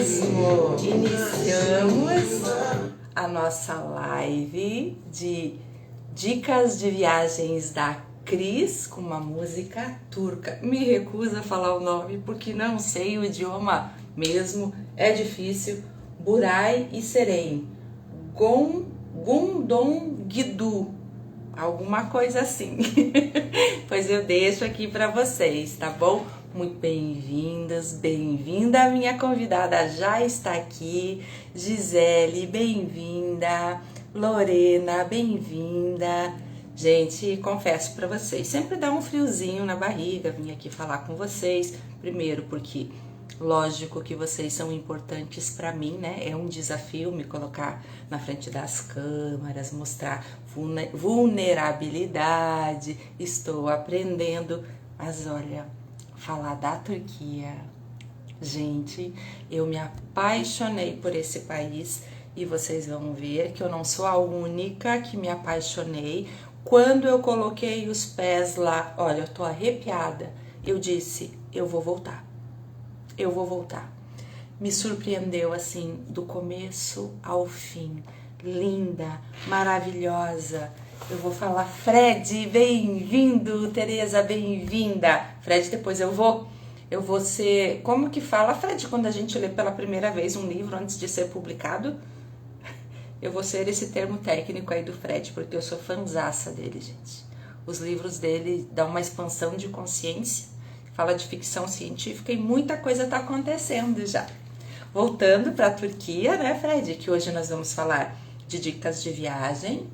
mesmo! Iniciamos a nossa live de dicas de viagens da Cris com uma música turca. Me recuso a falar o nome porque não sei o idioma mesmo, é difícil. Buray e Serem, Gundongidu, alguma coisa assim. Pois eu deixo aqui para vocês, tá bom? Muito bem-vindas, bem-vinda. A minha convidada já está aqui. Gisele, bem-vinda. Lorena, bem-vinda. Gente, confesso para vocês, sempre dá um friozinho na barriga vir aqui falar com vocês. Primeiro porque, lógico que vocês são importantes para mim, né? É um desafio me colocar na frente das câmeras, mostrar vulnerabilidade. Estou aprendendo, mas olha, falar da Turquia, gente, eu me apaixonei por esse país e vocês vão ver que eu não sou a única que me apaixonei. Quando eu coloquei os pés lá, olha, eu tô arrepiada. Eu disse, eu vou voltar. Eu vou voltar. Me surpreendeu assim, do começo ao fim. Linda, maravilhosa. Eu vou falar, Fred, bem-vindo. Tereza, bem-vinda. Fred, depois eu vou ser... Como que fala, Fred, quando a gente lê pela primeira vez um livro antes de ser publicado? Eu vou ser esse termo técnico aí do Fred, porque eu sou fanzaça dele, gente. Os livros dele dão uma expansão de consciência, fala de ficção científica e muita coisa tá acontecendo já. Voltando para a Turquia, né, Fred? Que hoje nós vamos falar de dicas de viagem.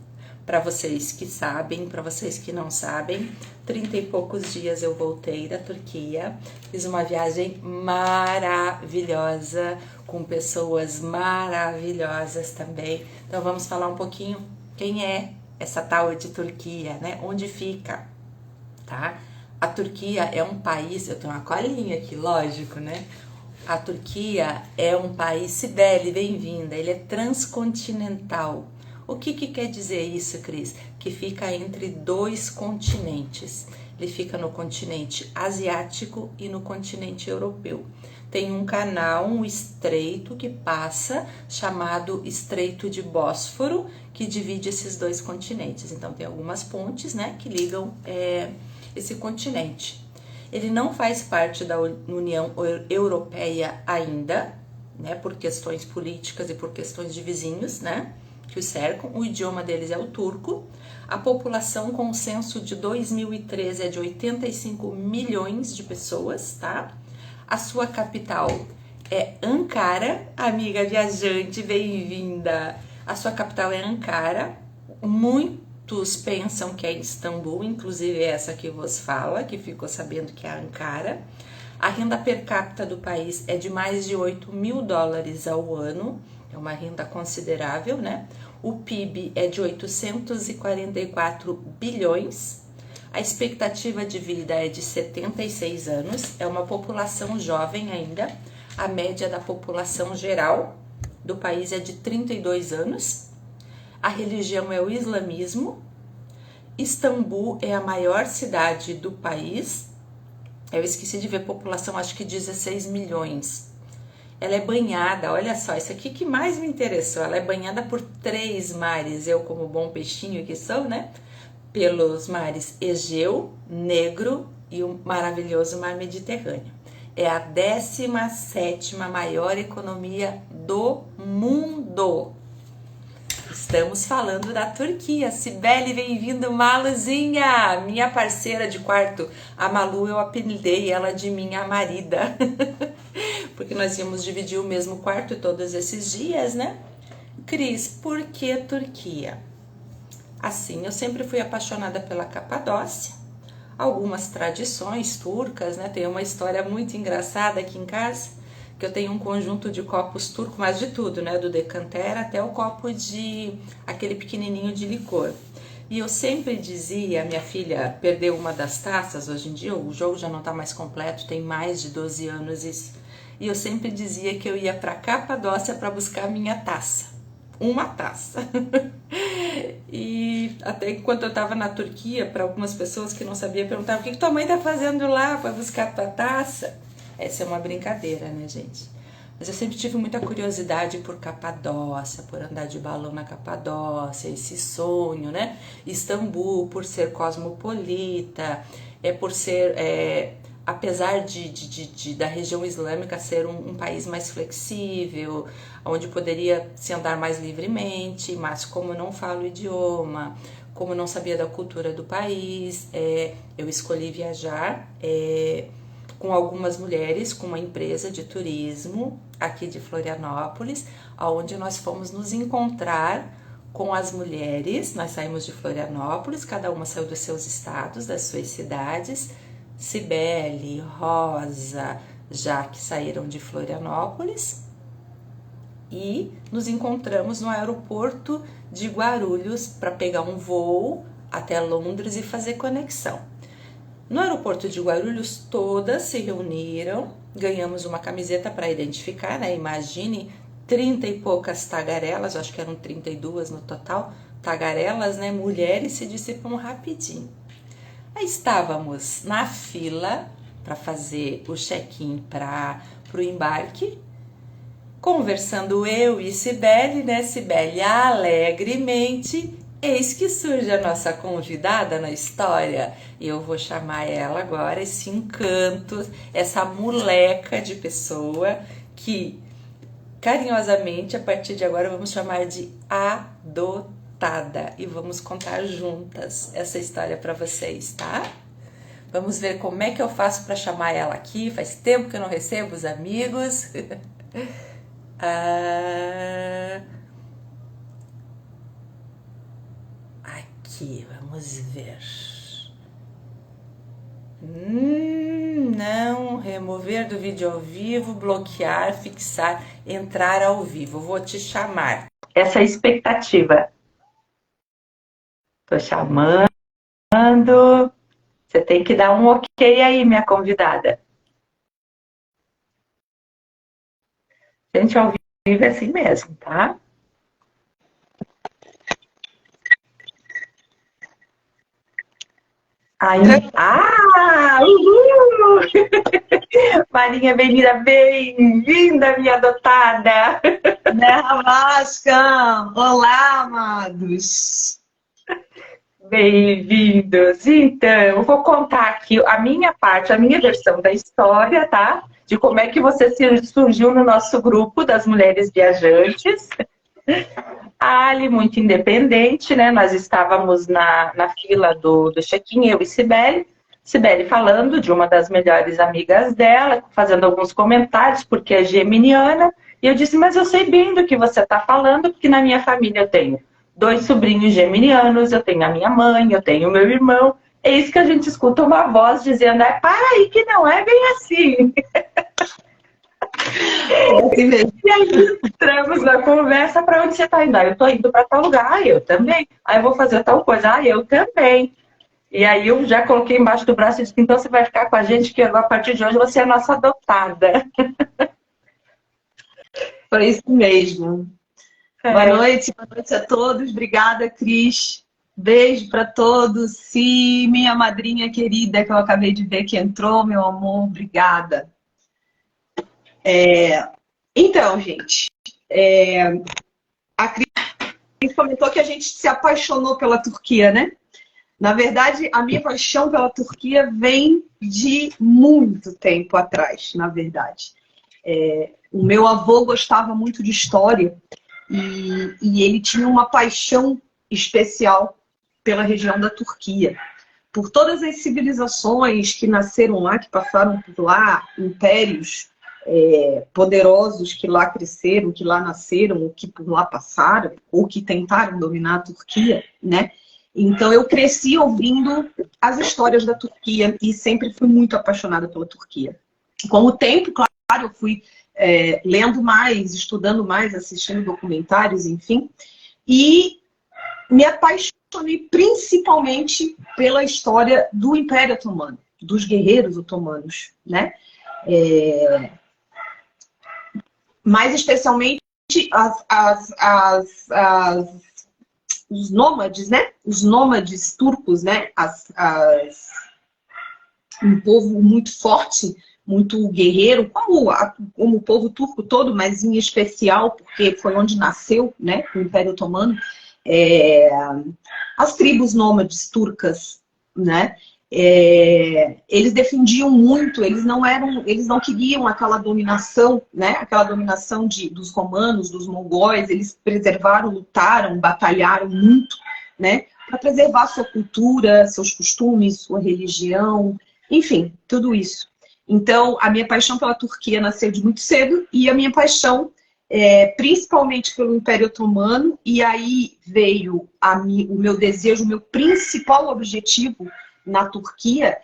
Para vocês que sabem, para vocês que não sabem, 30 e poucos dias eu voltei da Turquia. Fiz uma viagem maravilhosa, com pessoas maravilhosas também. Então vamos falar um pouquinho quem é essa tal de Turquia, né? Onde fica, tá? A Turquia é um país, eu tenho uma colinha aqui, lógico, né? A Turquia é um país, Cibele, bem-vinda, ele é transcontinental. O que quer dizer isso, Cris? Que fica entre dois continentes. Ele fica no continente asiático e no continente europeu. Tem um canal, um estreito que passa, chamado Estreito de Bósforo, que divide esses dois continentes. Então tem algumas pontes, né, que ligam esse continente. Ele não faz parte da União Europeia ainda, né, por questões políticas e por questões de vizinhos, né, que o cercam. O idioma deles é o turco. A população, com o censo de 2013, é de 85 milhões de pessoas, tá? A sua capital é Ankara. Amiga viajante, bem-vinda! A sua capital é Ankara. Muitos pensam que é Istambul, inclusive essa que vos fala, que ficou sabendo que é Ankara. A renda per capita do país é de mais de 8 mil dólares ao ano. É uma renda considerável, né? O PIB é de 844 bilhões. A expectativa de vida é de 76 anos. É uma população jovem ainda. A média da população geral do país é de 32 anos. A religião é o islamismo. Istambul é a maior cidade do país. Eu esqueci de ver população, acho que 16 milhões. Ela é banhada, olha só, isso aqui que mais me interessou, ela é banhada por 3 mares, eu como bom peixinho que sou, né? Pelos mares Egeu, Negro e o maravilhoso Mar Mediterrâneo. É a 17ª maior economia do mundo. Estamos falando da Turquia. Cibele, bem-vindo, Maluzinha, minha parceira de quarto. A Malu, eu apelidei ela de minha marida, porque nós íamos dividir o mesmo quarto todos esses dias, né? Cris, por que Turquia? Assim, eu sempre fui apaixonada pela Capadócia, algumas tradições turcas, né? Tem uma história muito engraçada aqui em casa, que eu tenho um conjunto de copos turco, mas de tudo, né? Do decanter até o copo de aquele pequenininho de licor. E eu sempre dizia, minha filha perdeu uma das taças, hoje em dia o jogo já não tá mais completo, tem mais de 12 anos isso. E eu sempre dizia que eu ia para Capadócia para buscar a minha taça. Uma taça. E até enquanto eu estava na Turquia, para algumas pessoas que não sabiam, perguntavam: o que tua mãe tá fazendo lá? Vai buscar tua taça? Essa é uma brincadeira, né, gente? Mas eu sempre tive muita curiosidade por Capadócia, por andar de balão na Capadócia, esse sonho, né? Istambul, por ser cosmopolita, por ser, apesar da região islâmica ser um país mais flexível, onde poderia se andar mais livremente, mas como eu não falo o idioma, como eu não sabia da cultura do país, eu escolhi viajar com algumas mulheres, com uma empresa de turismo aqui de Florianópolis, onde nós fomos nos encontrar com as mulheres. Nós saímos de Florianópolis, cada uma saiu dos seus estados, das suas cidades. Cibele, Rosa, Jaque saíram de Florianópolis e nos encontramos no aeroporto de Guarulhos para pegar um voo até Londres e fazer conexão. No aeroporto de Guarulhos, todas se reuniram, ganhamos uma camiseta para identificar, né? Imagine 30 e poucas tagarelas, acho que eram 32 no total, tagarelas, né? Mulheres se dissipam rapidinho. Aí estávamos na fila para fazer o check-in para o embarque, conversando eu e Cibele, né? Cibele alegremente. Eis que surge a nossa convidada na história. Eu vou chamar ela agora, esse encanto, essa moleca de pessoa que, carinhosamente, a partir de agora, vamos chamar de adotada. E vamos contar juntas essa história para vocês, tá? Vamos ver como é que eu faço para chamar ela aqui. Faz tempo que eu não recebo os amigos. Aqui, vamos ver. Não, remover do vídeo ao vivo, bloquear, fixar, entrar ao vivo. Vou te chamar. Essa é a expectativa. Tô chamando. Você tem que dar um ok aí, minha convidada. Gente, ao vivo é assim mesmo, tá? Aí, uhul! Marinha, bem-vinda, minha adotada! Né, Ramasca? Olá, amados! Bem-vindos! Então, eu vou contar aqui a minha parte, a minha versão da história, tá? De como é que você surgiu no nosso grupo das mulheres viajantes. A Ali, muito independente, né? Nós estávamos na fila do check-in, eu e Cibele. Cibele falando de uma das melhores amigas dela, fazendo alguns comentários, porque é geminiana. E eu disse, mas eu sei bem do que você está falando, porque na minha família eu tenho 2 sobrinhos geminianos, eu tenho a minha mãe, eu tenho o meu irmão. É isso que a gente escuta uma voz dizendo, para aí que não é bem assim. E aí entramos na conversa, para onde você está indo? Eu estou indo para tal lugar, eu também. Aí eu vou fazer tal coisa, eu também. E aí eu já coloquei embaixo do braço e disse, então você vai ficar com a gente, que a partir de hoje você é nossa adotada. Foi isso mesmo. Boa noite a todos. Obrigada, Cris. Beijo para todos. E minha madrinha querida, que eu acabei de ver que entrou, meu amor, obrigada. Então, gente, a Cris comentou que a gente se apaixonou pela Turquia, né? Na verdade, a minha paixão pela Turquia vem de muito tempo atrás, na verdade. O meu avô gostava muito de história e ele tinha uma paixão especial pela região da Turquia. Por todas as civilizações que nasceram lá, que passaram por lá, impérios poderosos que lá cresceram, que lá nasceram, ou que por lá passaram, ou que tentaram dominar a Turquia, né? Então eu cresci ouvindo as histórias da Turquia e sempre fui muito apaixonada pela Turquia. Com o tempo, claro, eu fui lendo mais, estudando mais, assistindo documentários, enfim, e me apaixonei principalmente pela história do Império Otomano, dos guerreiros otomanos, né? Mais especialmente os nômades, né? Os nômades turcos, né? Um povo muito forte, muito guerreiro, como o povo turco todo, mas em especial porque foi onde nasceu, né, o Império Otomano, as tribos nômades turcas, né, eles defendiam muito, eles não queriam aquela dominação, né, aquela dominação dos romanos, dos mongóis, eles preservaram, lutaram, batalharam muito, né, para preservar sua cultura, seus costumes, sua religião, enfim, tudo isso. Então, a minha paixão pela Turquia nasceu de muito cedo e a minha paixão, principalmente pelo Império Otomano, e aí veio o meu desejo, o meu principal objetivo na Turquia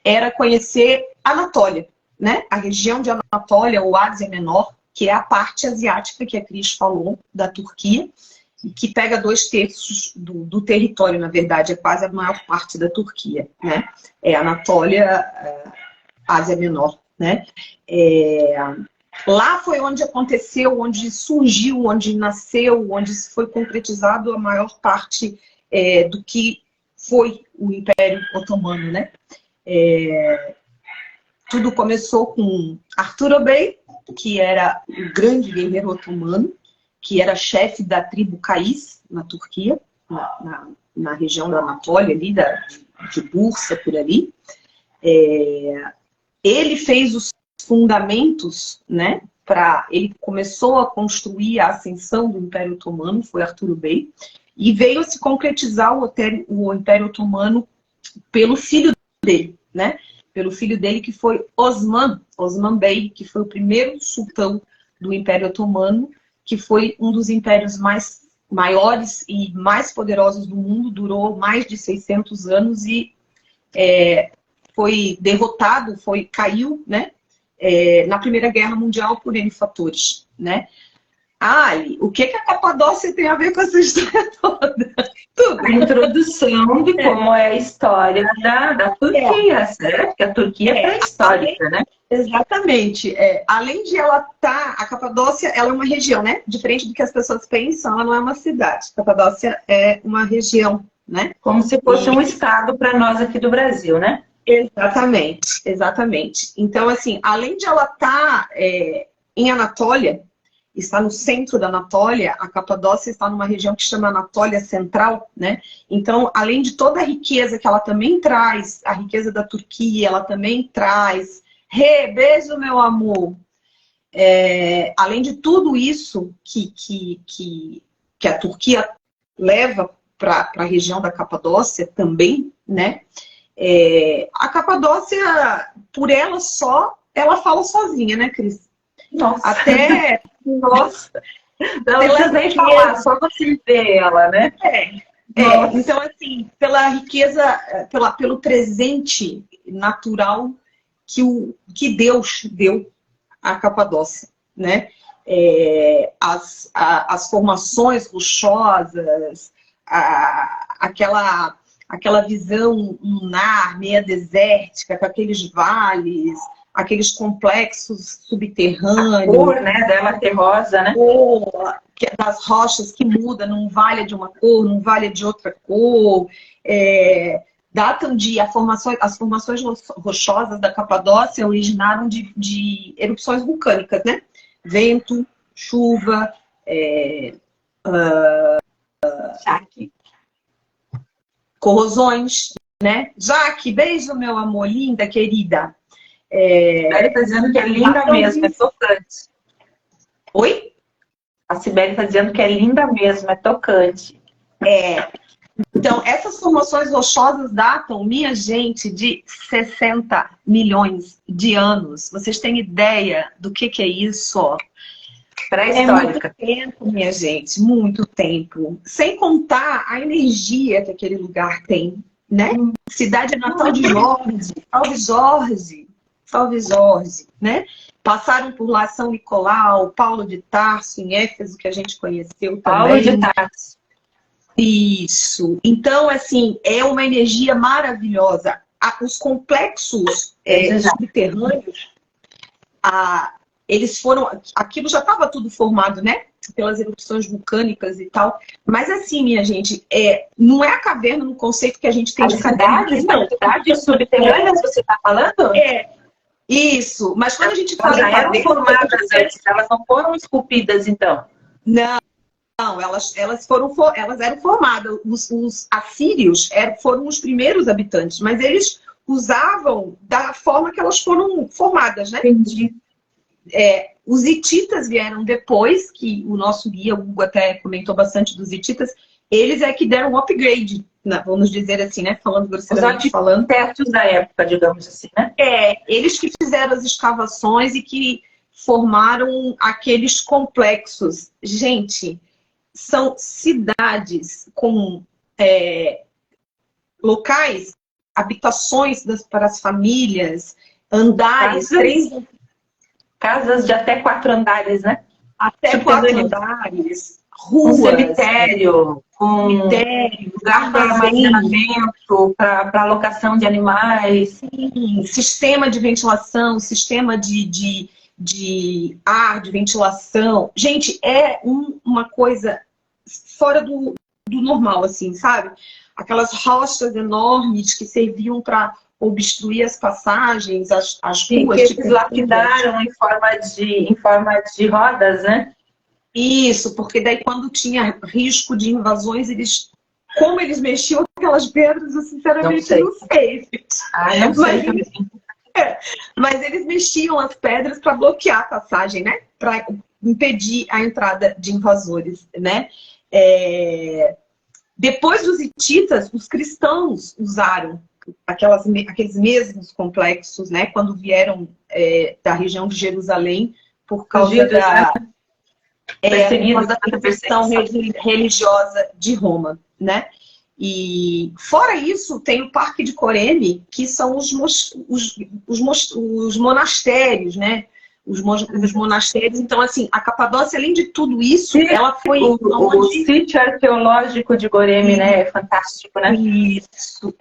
era conhecer Anatólia, né? A região de Anatólia, ou Ásia Menor, que é a parte asiática que a Cris falou da Turquia, que pega 2/3 do território, na verdade, é quase a maior parte da Turquia, né? É Anatólia, Ásia Menor, né? Lá foi onde aconteceu, onde surgiu, onde nasceu, onde foi concretizado a maior parte do que foi o Império Otomano, né? Tudo começou com Arturo Bey, que era o grande guerreiro otomano, que era chefe da tribo Kais, na Turquia, na região da Anatólia, ali, de Bursa, por ali. Ele fez os fundamentos, né? Ele começou a construir a ascensão do Império Otomano, foi Arturo Bey, e veio se concretizar o Império Otomano pelo filho dele, né? Pelo filho dele, que foi Osman Bey, que foi o primeiro sultão do Império Otomano, que foi um dos impérios maiores e mais poderosos do mundo, durou mais de 600 anos e foi derrotado, caiu, né, na Primeira Guerra Mundial por N fatores, né? Ali, o que a Capadócia tem a ver com essa história toda? Tudo. A introdução de como é a história da Turquia, certo? Porque a Turquia é pré-histórica, né? Exatamente. Além de ela a Capadócia, ela é uma região, né? Diferente do que as pessoas pensam, ela não é uma cidade. A Capadócia é uma região, né? Como se fosse um estado para nós aqui do Brasil, né? Exatamente, exatamente. Então, assim, além de ela estar em Anatólia, está no centro da Anatólia, a Capadócia está numa região que chama Anatólia Central, né? Então, além de toda a riqueza que ela também traz, a riqueza da Turquia, ela também traz. Beijo, meu amor! Além de tudo isso que a Turquia leva para a região da Capadócia também, né? A Capadócia, por ela só, ela fala sozinha, né, Cris? Nossa! Nossa! Não precisa nem falar, só você ver ela, né? Então, assim, pela riqueza, pelo presente natural que Deus deu à Capadócia, né? As formações rochosas, aquela visão lunar, meia desértica, com aqueles vales, aqueles complexos subterrâneos. A cor, né, dela terrosa, né? Das rochas que muda, num vale de uma cor, num vale de outra cor. Datam de as formações rochosas da Capadócia originaram de erupções vulcânicas, né? Vento, chuva, corrosões, né? Jaque, beijo, meu amor, linda, querida. Sibeli está dizendo que é linda mesmo, é tocante. Oi? A Sibeli está dizendo que é linda mesmo, é tocante. Então, essas formações rochosas datam, minha gente, de 60 milhões de anos. Vocês têm ideia do que é isso? Pré-histórica. É muito tempo, minha gente, muito tempo. Sem contar a energia que aquele lugar tem, né? Cidade natal de Jorge, Salve Jorge, né? Passaram por lá São Nicolau, Paulo de Tarso, em Éfeso, que a gente conheceu também. Paulo de Tarso. Isso. Então, assim, é uma energia maravilhosa. Os complexos subterrâneos, eles foram... Aquilo já estava tudo formado, né? Pelas erupções vulcânicas e tal. Mas assim, minha gente, não é a caverna no conceito que a gente tem de caverna. Cidades subterrâneas, você está falando? Isso, mas quando a gente Elas fala já em eram padeiro, formadas antes, elas não foram esculpidas, então. não, elas eram formadas. Os assírios foram os primeiros habitantes, mas eles usavam da forma que elas foram formadas, né? Entendi. Os hititas vieram depois, que o nosso guia, o Hugo, até comentou bastante dos hititas. Eles é que deram um upgrade, né? Vamos dizer assim, né? Falando grosseiramente, Os arquitetos da época, digamos assim, né? Eles que fizeram as escavações e que formaram aqueles complexos. Gente, são cidades com locais, habitações para as famílias, andares, Casas de até 4 andares, né? até 4 andares, Um ruas, cemitério, com cemitério, lugar para armazém, armazenamento, para alocação de animais. sistema de ventilação, sistema de ar, de ventilação. Gente, uma coisa fora do normal, assim, sabe? Aquelas rochas enormes que serviam para obstruir as passagens, as ruas. Que eles lapidaram em forma de rodas, né? Isso, porque daí quando tinha risco de invasões, como eles mexiam aquelas pedras, eu sinceramente não sei. Não sei. Mas eles mexiam as pedras para bloquear a passagem, né? Para impedir a entrada de invasores, né? Depois dos hititas, os cristãos usaram aqueles mesmos complexos, né? Quando vieram da região de Jerusalém por causa da perseguição religiosa de Roma, né? E fora isso, tem o Parque de Coreme, que são os monastérios, né? Os monastérios. Então, assim, a Capadócia, além de tudo isso, ela foi... O sítio arqueológico de Goreme, né? É fantástico, né? Isso,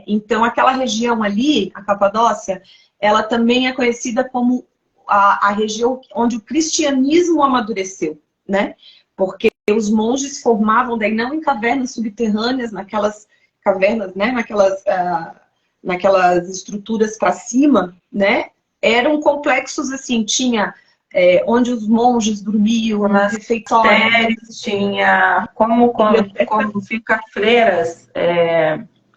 Então, aquela região ali, a Capadócia, ela também é conhecida como a região onde o cristianismo amadureceu, né? Porque os monges formavam, daí não em cavernas subterrâneas, naquelas cavernas, né? Naquelas estruturas para cima, né? Eram complexos assim, tinha onde os monges dormiam, nas refeitórios, tinha como fica freiras,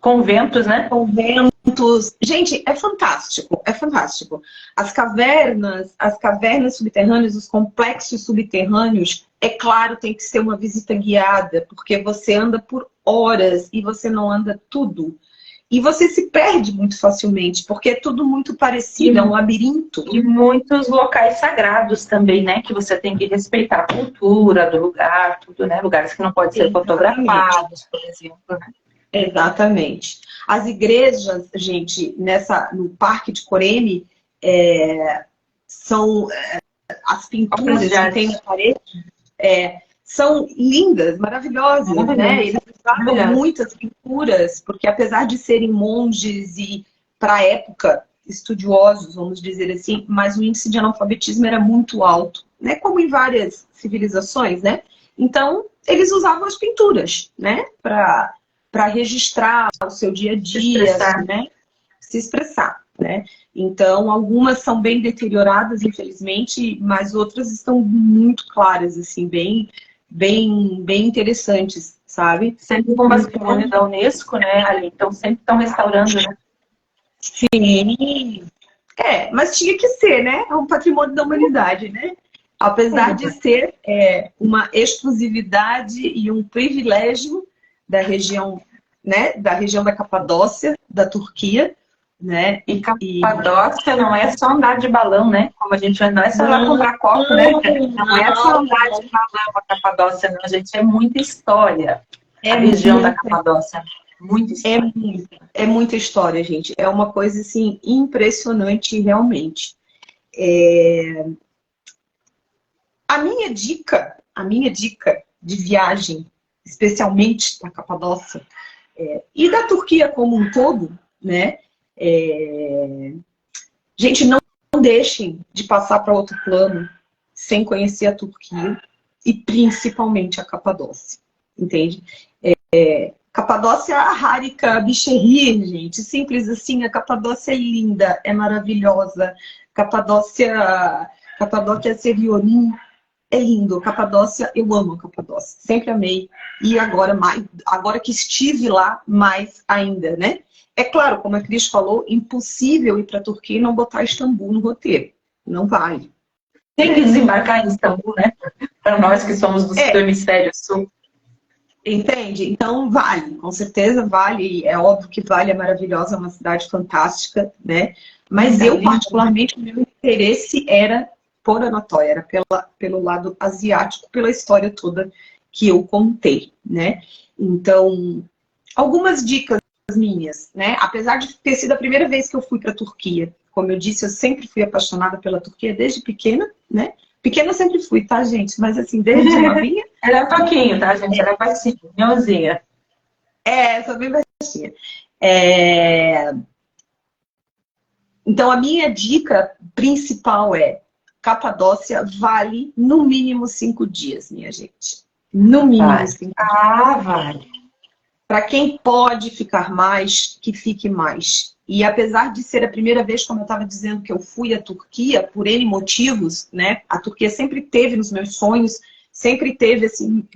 conventos, né? Conventos. Gente, é fantástico, é fantástico. As cavernas subterrâneas, os complexos subterrâneos, é claro, tem que ser uma visita guiada, porque você anda por horas e você não anda tudo. E você se perde muito facilmente, porque é tudo muito parecido, é um labirinto. E muitos locais sagrados também, né? Que você tem que respeitar a cultura do lugar, tudo, né? Lugares que não podem ser fotografados, por exemplo, né? Exatamente. As igrejas, gente, no Parque de Coreme, são as pinturas que tem na parede, são lindas, maravilhosas, né? Eles usavam muitas pinturas, porque apesar de serem monges e, para a época, estudiosos, vamos dizer assim, mas o índice de analfabetismo era muito alto, né? Como em várias civilizações, né? Então, eles usavam as pinturas, né? Para registrar o seu dia a dia, se expressar, né? Então, algumas são bem deterioradas, infelizmente, mas outras estão muito claras, assim, bem interessantes, sabe? Sempre com patrimônio da Unesco, né, Ali? Então, sempre estão restaurando, né? Sim. Mas tinha que ser, né? É um patrimônio da humanidade, né? Apesar de ser uma exclusividade e um privilégio da região, né? Da região da Capadócia, da Turquia, né? E Capadócia não é só andar de balão, né? Como a gente não é só lá comprar copo, né? Não é só andar de balão a Capadócia, não, gente. É muita história. A região da Capadócia. Muita história. É muita história, gente. É uma coisa, assim, impressionante, realmente. A minha dica de viagem, especialmente da Capadócia, e da Turquia como um todo, né? Gente, não deixem de passar para outro plano sem conhecer a Turquia e principalmente a Capadócia, entende? Capadócia Arárica Bicherri, gente. Simples assim, a Capadócia é linda, é maravilhosa. Capadócia Seriorim é lindo. Capadócia, eu amo a Capadócia. Sempre amei. E agora, mais, agora que estive lá, mais ainda, né? É claro, como a Cris falou, impossível ir para a Turquia e não botar Istambul no roteiro. Não vale. Tem que desembarcar em Istambul, né? Para nós que somos do hemisfério sul. Entende? Então vale, com certeza vale. É óbvio que vale, é maravilhosa, é uma cidade fantástica, né? Mas eu, particularmente, o meu interesse era por Anatólia, era pelo lado asiático, pela história toda que eu contei, né? Então, algumas dicas minhas, né? Apesar de ter sido a primeira vez que eu fui para a Turquia, como eu disse, eu sempre fui apaixonada pela Turquia desde pequena, né? Pequena eu sempre fui, tá, gente? Mas assim, desde novinha... Era pouquinho, tá, gente? Era baixinha, minhãozinha. Sou bem baixinha. Então, a minha dica principal é Capadócia vale no mínimo 5 dias, minha gente. No mínimo 5 dias. Ah, vale. Para quem pode ficar mais, que fique mais. E apesar de ser a primeira vez, como eu estava dizendo, que eu fui à Turquia, por N motivos, né? A Turquia sempre teve nos meus sonhos, sempre teve, assim,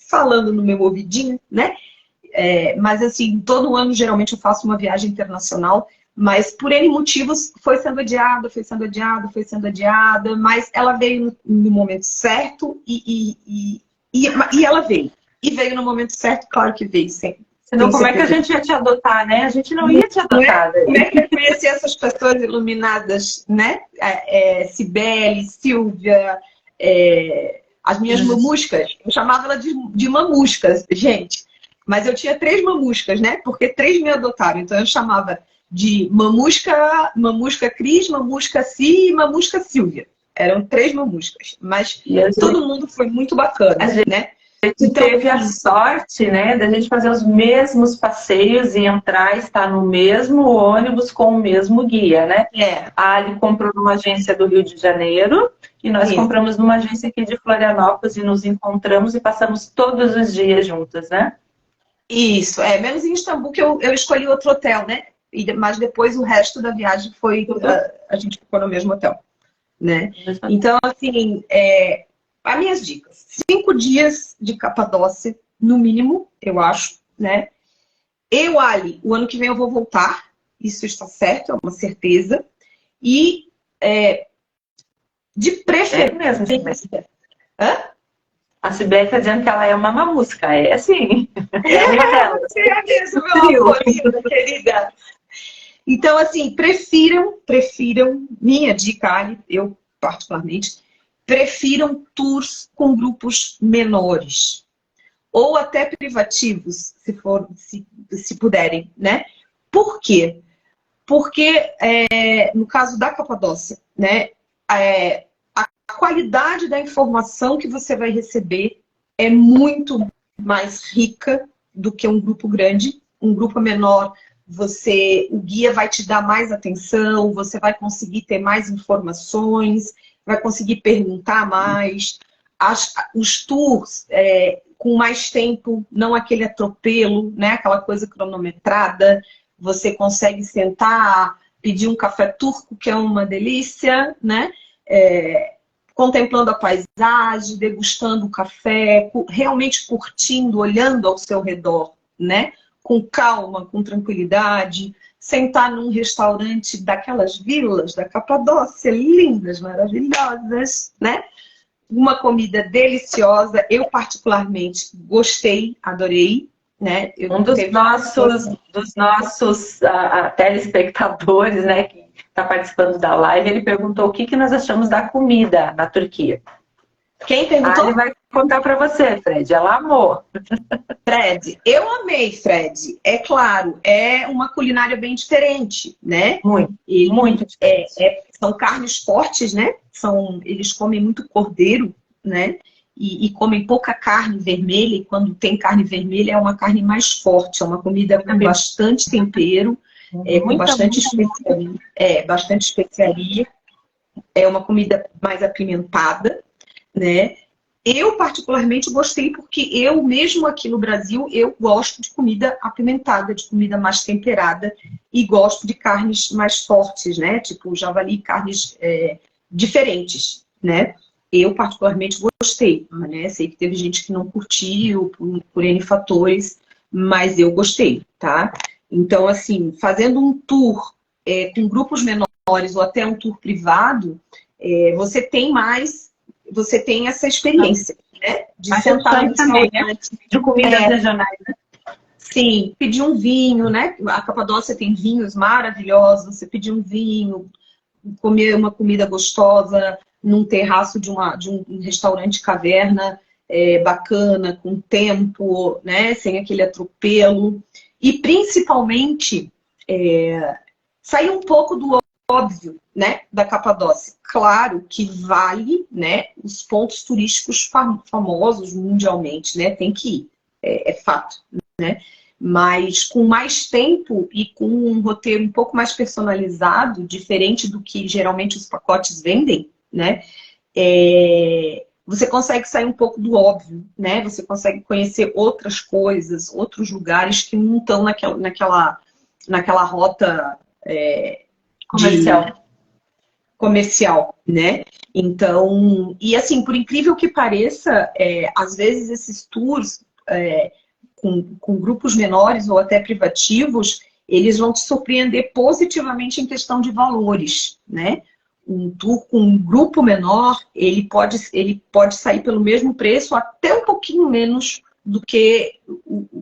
falando no meu ouvidinho, né? Mas, assim, todo ano, geralmente, eu faço uma viagem internacional, mas por N motivos foi sendo adiada, foi sendo adiada, foi sendo adiada, mas ela veio no momento certo e ela veio. E veio no momento certo, claro que veio, sempre. Senão, como é que a gente ia te adotar, né? A gente não ia te adotar. Como é que eu conheci essas pessoas iluminadas, né? Cibele, Silvia, as minhas mamuscas. Eu chamava ela de mamuscas, gente. Mas eu tinha 3 mamuscas, né? Porque 3 me adotaram. Então eu chamava de mamusca Cris, mamusca Si e mamusca Silvia. Eram 3 mamuscas. Mas todo mundo foi muito bacana, né? A gente teve a sorte, né, da gente fazer os mesmos passeios e entrar e estar no mesmo ônibus com o mesmo guia, né? A Ali comprou numa agência do Rio de Janeiro e nós compramos numa agência aqui de Florianópolis e nos encontramos e passamos todos os dias juntas, né? Isso, menos em Istambul, que eu escolhi outro hotel, né? Mas depois o resto da viagem foi... A gente ficou no mesmo hotel, né? Então, assim, as minhas dicas. 5 dias de Capadócia, no mínimo, eu acho, né? Ali, o ano que vem eu vou voltar. Isso está certo, é uma certeza. E, de preferência... A Cibele está dizendo que ela é uma mamusca. É sim. É uma delas. É mesmo, meu amor, linda, querida. Então, assim, prefiram, minha dica, Ali, eu particularmente, prefiram tours com grupos menores. Ou até privativos, se puderem, né? Por quê? Porque, no caso da Capadócia, né? A qualidade da informação que você vai receber é muito mais rica do que um grupo grande. Um grupo menor, o guia vai te dar mais atenção, você vai conseguir ter mais informações, vai conseguir perguntar mais. Os tours com mais tempo, não aquele atropelo, né? Aquela coisa cronometrada. Você consegue sentar, pedir um café turco, que é uma delícia, né? Contemplando a paisagem, degustando o café, realmente curtindo, olhando ao seu redor, né? Com calma, com tranquilidade, sentar num restaurante daquelas vilas da Capadócia, lindas, maravilhosas, né? Uma comida deliciosa, eu particularmente gostei, adorei, né? Um dos nossos telespectadores, né, que está participando da live, ele perguntou o que nós achamos da comida na Turquia. Quem perguntou? Ele vai contar para você, Fred. Ela amou. Fred, eu amei, Fred. É claro, é uma culinária bem diferente, né? Muito diferente. São carnes fortes, né? Eles comem muito cordeiro, né? E comem pouca carne vermelha. E quando tem carne vermelha, é uma carne mais forte. É uma comida com bastante tempero, com bastante especiaria. Bastante especiaria. É uma comida mais apimentada, né? Eu particularmente gostei porque eu, mesmo aqui no Brasil, eu gosto de comida apimentada, de comida mais temperada e gosto de carnes mais fortes, né? Tipo javali, carnes diferentes, né? Eu particularmente gostei, né? Sei que teve gente que não curtiu por N fatores, mas eu gostei, tá? Então, assim, fazendo um tour com grupos menores ou até um tour privado, você tem essa experiência, né? De Mas sentar no opções também, né? restaurante. De comidas regionais, né? Sim, pedir um vinho, né? A Capadócia tem vinhos maravilhosos. Você pedir um vinho, comer uma comida gostosa num terraço de um restaurante caverna bacana, com tempo, né? Sem aquele atropelo. E principalmente sair um pouco do óbvio, né, da Capadócia. Claro que vale, né, os pontos turísticos famosos mundialmente, né, tem que ir, é fato, né, mas com mais tempo e com um roteiro um pouco mais personalizado, diferente do que geralmente os pacotes vendem, né, você consegue sair um pouco do óbvio, né, você consegue conhecer outras coisas, outros lugares que não estão naquela rota comercial, né? Então, e assim, por incrível que pareça, às vezes esses tours com grupos menores ou até privativos, eles vão te surpreender positivamente em questão de valores, né? Um tour com um grupo menor, ele pode sair pelo mesmo preço, até um pouquinho menos do que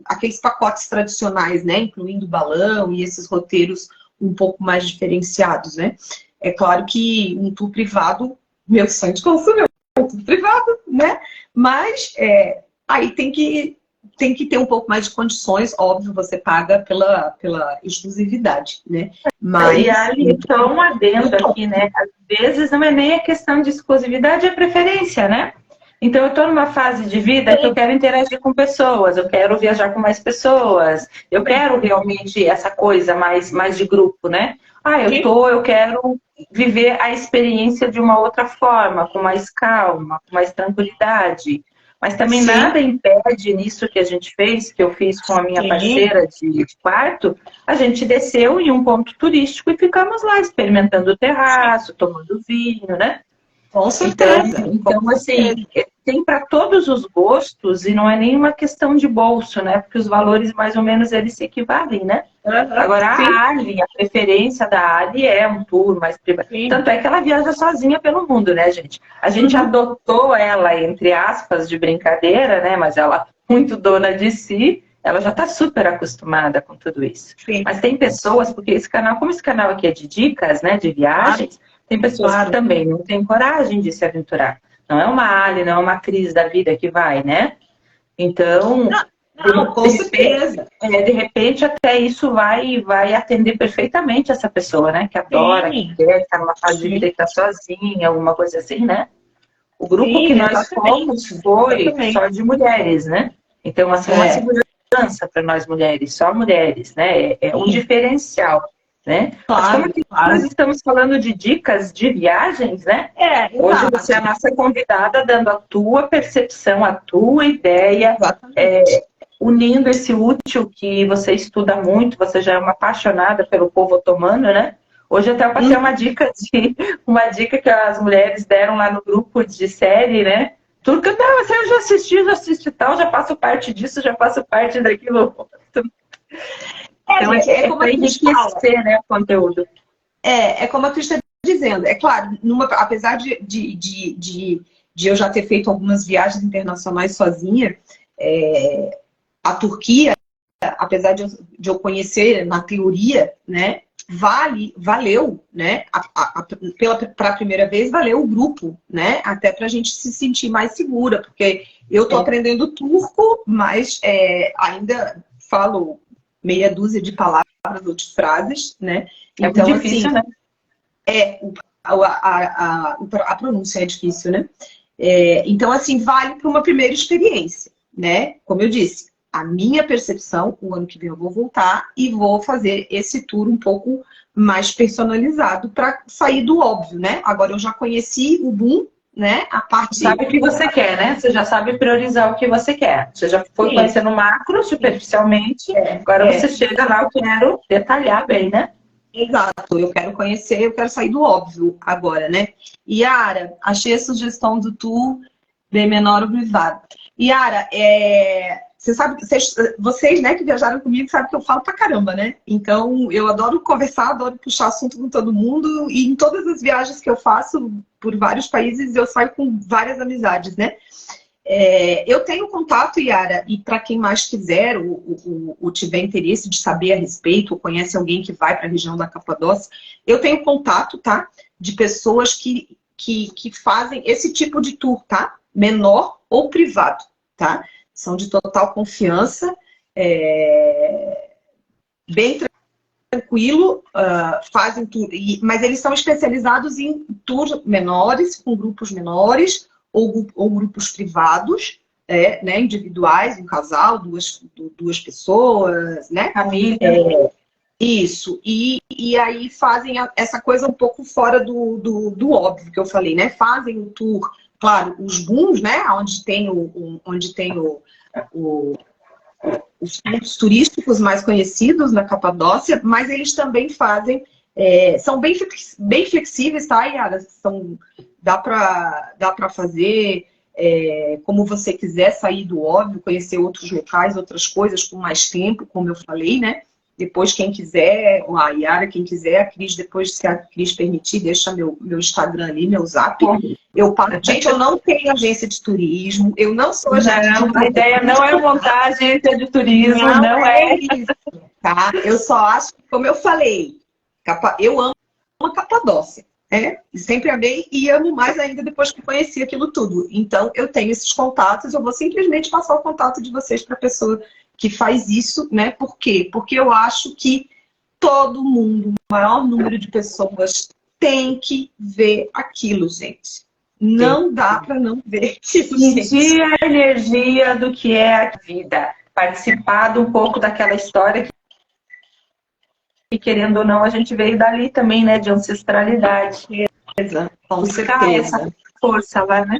aqueles pacotes tradicionais, né? Incluindo balão e esses roteiros um pouco mais diferenciados, né? É claro que um tour privado, meu sonho de consumo é um tour privado, né? Mas aí tem que ter um pouco mais de condições, óbvio, você paga pela exclusividade, né? Mas e ali, só um adendo aqui, né? Às vezes não é nem a questão de exclusividade, é preferência, né? Então, eu estou numa fase de vida que eu quero interagir com pessoas, eu quero viajar com mais pessoas, eu quero realmente essa coisa mais de grupo, né? Eu quero viver a experiência de uma outra forma, com mais calma, com mais tranquilidade. Mas também nada impede nisso que a gente fez, que eu fiz com a minha parceira de quarto, a gente desceu em um ponto turístico e ficamos lá experimentando o terraço, tomando vinho, né? Com certeza. Então assim, tem para todos os gostos e não é nenhuma questão de bolso, né? Porque os valores mais ou menos eles se equivalem, né? Agora a Ali, a preferência da Ali é um tour mais privado. Tanto é que ela viaja sozinha pelo mundo, né, gente? A gente adotou ela, entre aspas, de brincadeira, né? Mas ela, muito dona de si, ela já está super acostumada com tudo isso. Sim. Mas tem pessoas, porque esse canal, como esse canal aqui é de dicas, né? De viagens, tem pessoas que também não têm coragem de se aventurar. Não é uma Ali, não é uma Cris da vida que vai, né? Então, com certeza. De repente até isso vai atender perfeitamente essa pessoa, né? Que adora, que quer, que está numa fase de vida que está sozinha, alguma coisa assim, né? O grupo que nós fomos foi só de mulheres, né? Então, assim, uma segurança para nós mulheres, só mulheres, né? É um diferencial. Né? Claro, Mas como nós estamos falando de dicas de viagens, né? Hoje você é a nossa convidada, dando a tua percepção, a tua ideia, unindo esse útil que você estuda muito, você já é uma apaixonada pelo povo otomano, né? Hoje até eu passei uma dica que as mulheres deram lá no grupo de série, né? Tudo que eu já assisti tal, já faço parte disso, já faço parte daquilo outro. Então, como a gente enriquecer, né, o conteúdo. É como a Cris está dizendo. É claro, apesar de eu já ter feito algumas viagens internacionais sozinha, a Turquia, apesar de eu conhecer na teoria, né, valeu, né, para a primeira vez, valeu o grupo, né, até para a gente se sentir mais segura, porque eu estou aprendendo turco, mas ainda falo meia dúzia de palavras ou de frases, né? Então, muito difícil, assim, né? A pronúncia é difícil, né? Então, assim, vale para uma primeira experiência, né? Como eu disse, a minha percepção, o ano que vem eu vou voltar e vou fazer esse tour um pouco mais personalizado para sair do óbvio, né? Agora eu já conheci o Boom, né? A parte... Sabe o que você quer, né? Você já sabe priorizar o que você quer. Você já foi Sim. conhecendo macro, superficialmente. Agora você chega lá, eu quero detalhar bem, né? Exato, eu quero conhecer, eu quero sair do óbvio agora, né? Yara, achei a sugestão do tour bem menor ou privado. Yara, você sabe, vocês, né, que viajaram comigo, sabem que eu falo pra caramba, né? Então, eu adoro conversar, adoro puxar assunto com todo mundo, e em todas as viagens que eu faço por vários países, eu saio com várias amizades, né? Eu tenho contato, Yara, e para quem mais quiser ou tiver interesse de saber a respeito, ou conhece alguém que vai para a região da Capadócia, eu tenho contato, tá? De pessoas que fazem esse tipo de tour, tá? Menor ou privado, tá? São de total confiança, bem tranquilo, fazem tour, mas eles são especializados em tours menores, com grupos menores, ou grupos privados, né, individuais, um casal, duas pessoas, né? Família. Isso. E aí fazem essa coisa um pouco fora do óbvio que eu falei, né? Fazem o tour, claro, os booms, né? Onde tem os pontos turísticos mais conhecidos na Capadócia, mas eles também fazem, são bem flexíveis, tá, Yara? Dá para fazer como você quiser, sair do óbvio, conhecer outros locais, outras coisas com mais tempo, como eu falei, né? Depois, quem quiser, a Yara, quem quiser, a Cris, depois, se a Cris permitir, deixa meu Instagram ali, meu zap. Gente, eu não tenho agência de turismo, eu não sou agente de turismo. A ideia não é montar agência de turismo, não é isso, tá? Eu só acho, como eu falei, eu amo a Capadócia. Sempre amei e amo mais ainda depois que conheci aquilo tudo. Então, eu tenho esses contatos, eu vou simplesmente passar o contato de vocês para a pessoa que faz isso, né? Por quê? Porque eu acho que todo mundo, o maior número de pessoas, tem que ver aquilo, gente. Não dá para não ver aquilo, gente. Sentir a energia do que é a vida. Participar de um pouco daquela história que, querendo ou não, a gente veio dali também, né? De ancestralidade. Com Buscar certeza. essa força lá, né?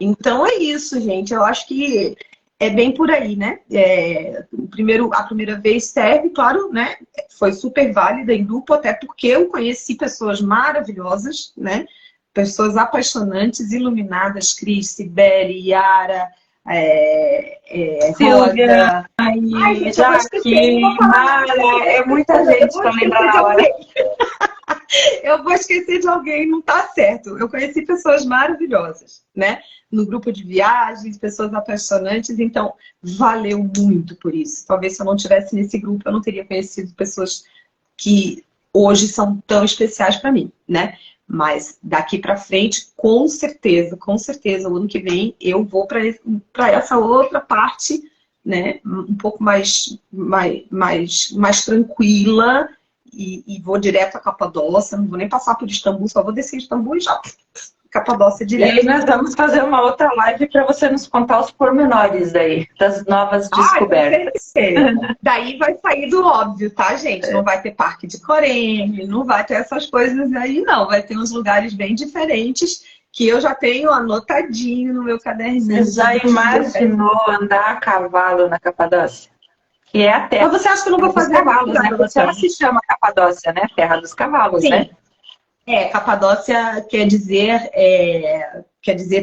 Então é isso, gente. Eu acho que é bem por aí, né? A primeira vez serve, claro, né? Foi super válida em grupo, até porque eu conheci pessoas maravilhosas, né? Pessoas apaixonantes, iluminadas, Cris, Sibeli, Yara, Silvia, Roda. Jaque, Mara, é muita gente para lembrar na hora. Eu vou esquecer de alguém, não tá certo. Eu conheci pessoas maravilhosas, né? No grupo de viagens, pessoas apaixonantes, então valeu muito por isso. Talvez se eu não tivesse nesse grupo, eu não teria conhecido pessoas que hoje são tão especiais para mim, né? Mas daqui para frente, com certeza, o ano que vem eu vou para essa outra parte, né? Um pouco mais tranquila. E vou direto a Capadócia, não vou nem passar por Istambul, só vou descer Istambul e já Capadócia direto. E aí nós vamos fazer uma outra live para você nos contar os pormenores daí, das novas descobertas. Daí vai sair do óbvio, tá, gente? Não vai ter parque de Corene, não vai ter essas coisas aí, não. Vai ter uns lugares bem diferentes que eu já tenho anotadinho no meu caderninho. Você já imaginou andar a cavalo na Capadócia? Que é a terra. Mas você acha que eu não vou fazer cavalos, né? Você ela se chama Capadócia, né? Terra dos cavalos, sim, né? Capadócia quer dizer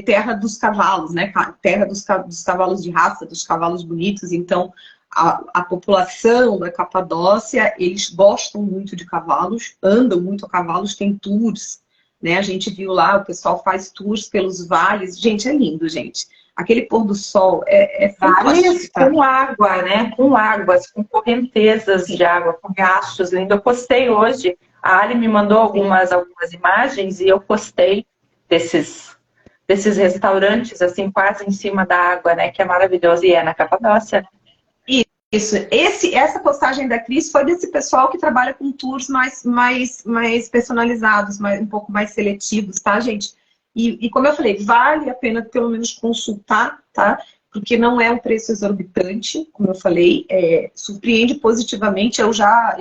terra dos cavalos, né? Terra dos cavalos de raça, dos cavalos bonitos. Então, a população da Capadócia, eles gostam muito de cavalos, andam muito a cavalos, tem tours, né? A gente viu lá, o pessoal faz tours pelos vales. Gente, é lindo, gente. Aquele pôr do sol vales com água, né? Com águas, com correntezas de água, com riachos lindo. Eu postei hoje, a Ali me mandou algumas imagens e eu postei desses restaurantes, assim, quase em cima da água, né? Que é maravilhoso e é na Capadócia. Isso. Essa postagem da Cris foi desse pessoal que trabalha com tours mais personalizados, um pouco mais seletivos, tá, gente? E como eu falei, vale a pena pelo menos consultar, tá? Porque não é um preço exorbitante, como eu falei, surpreende positivamente. Eu já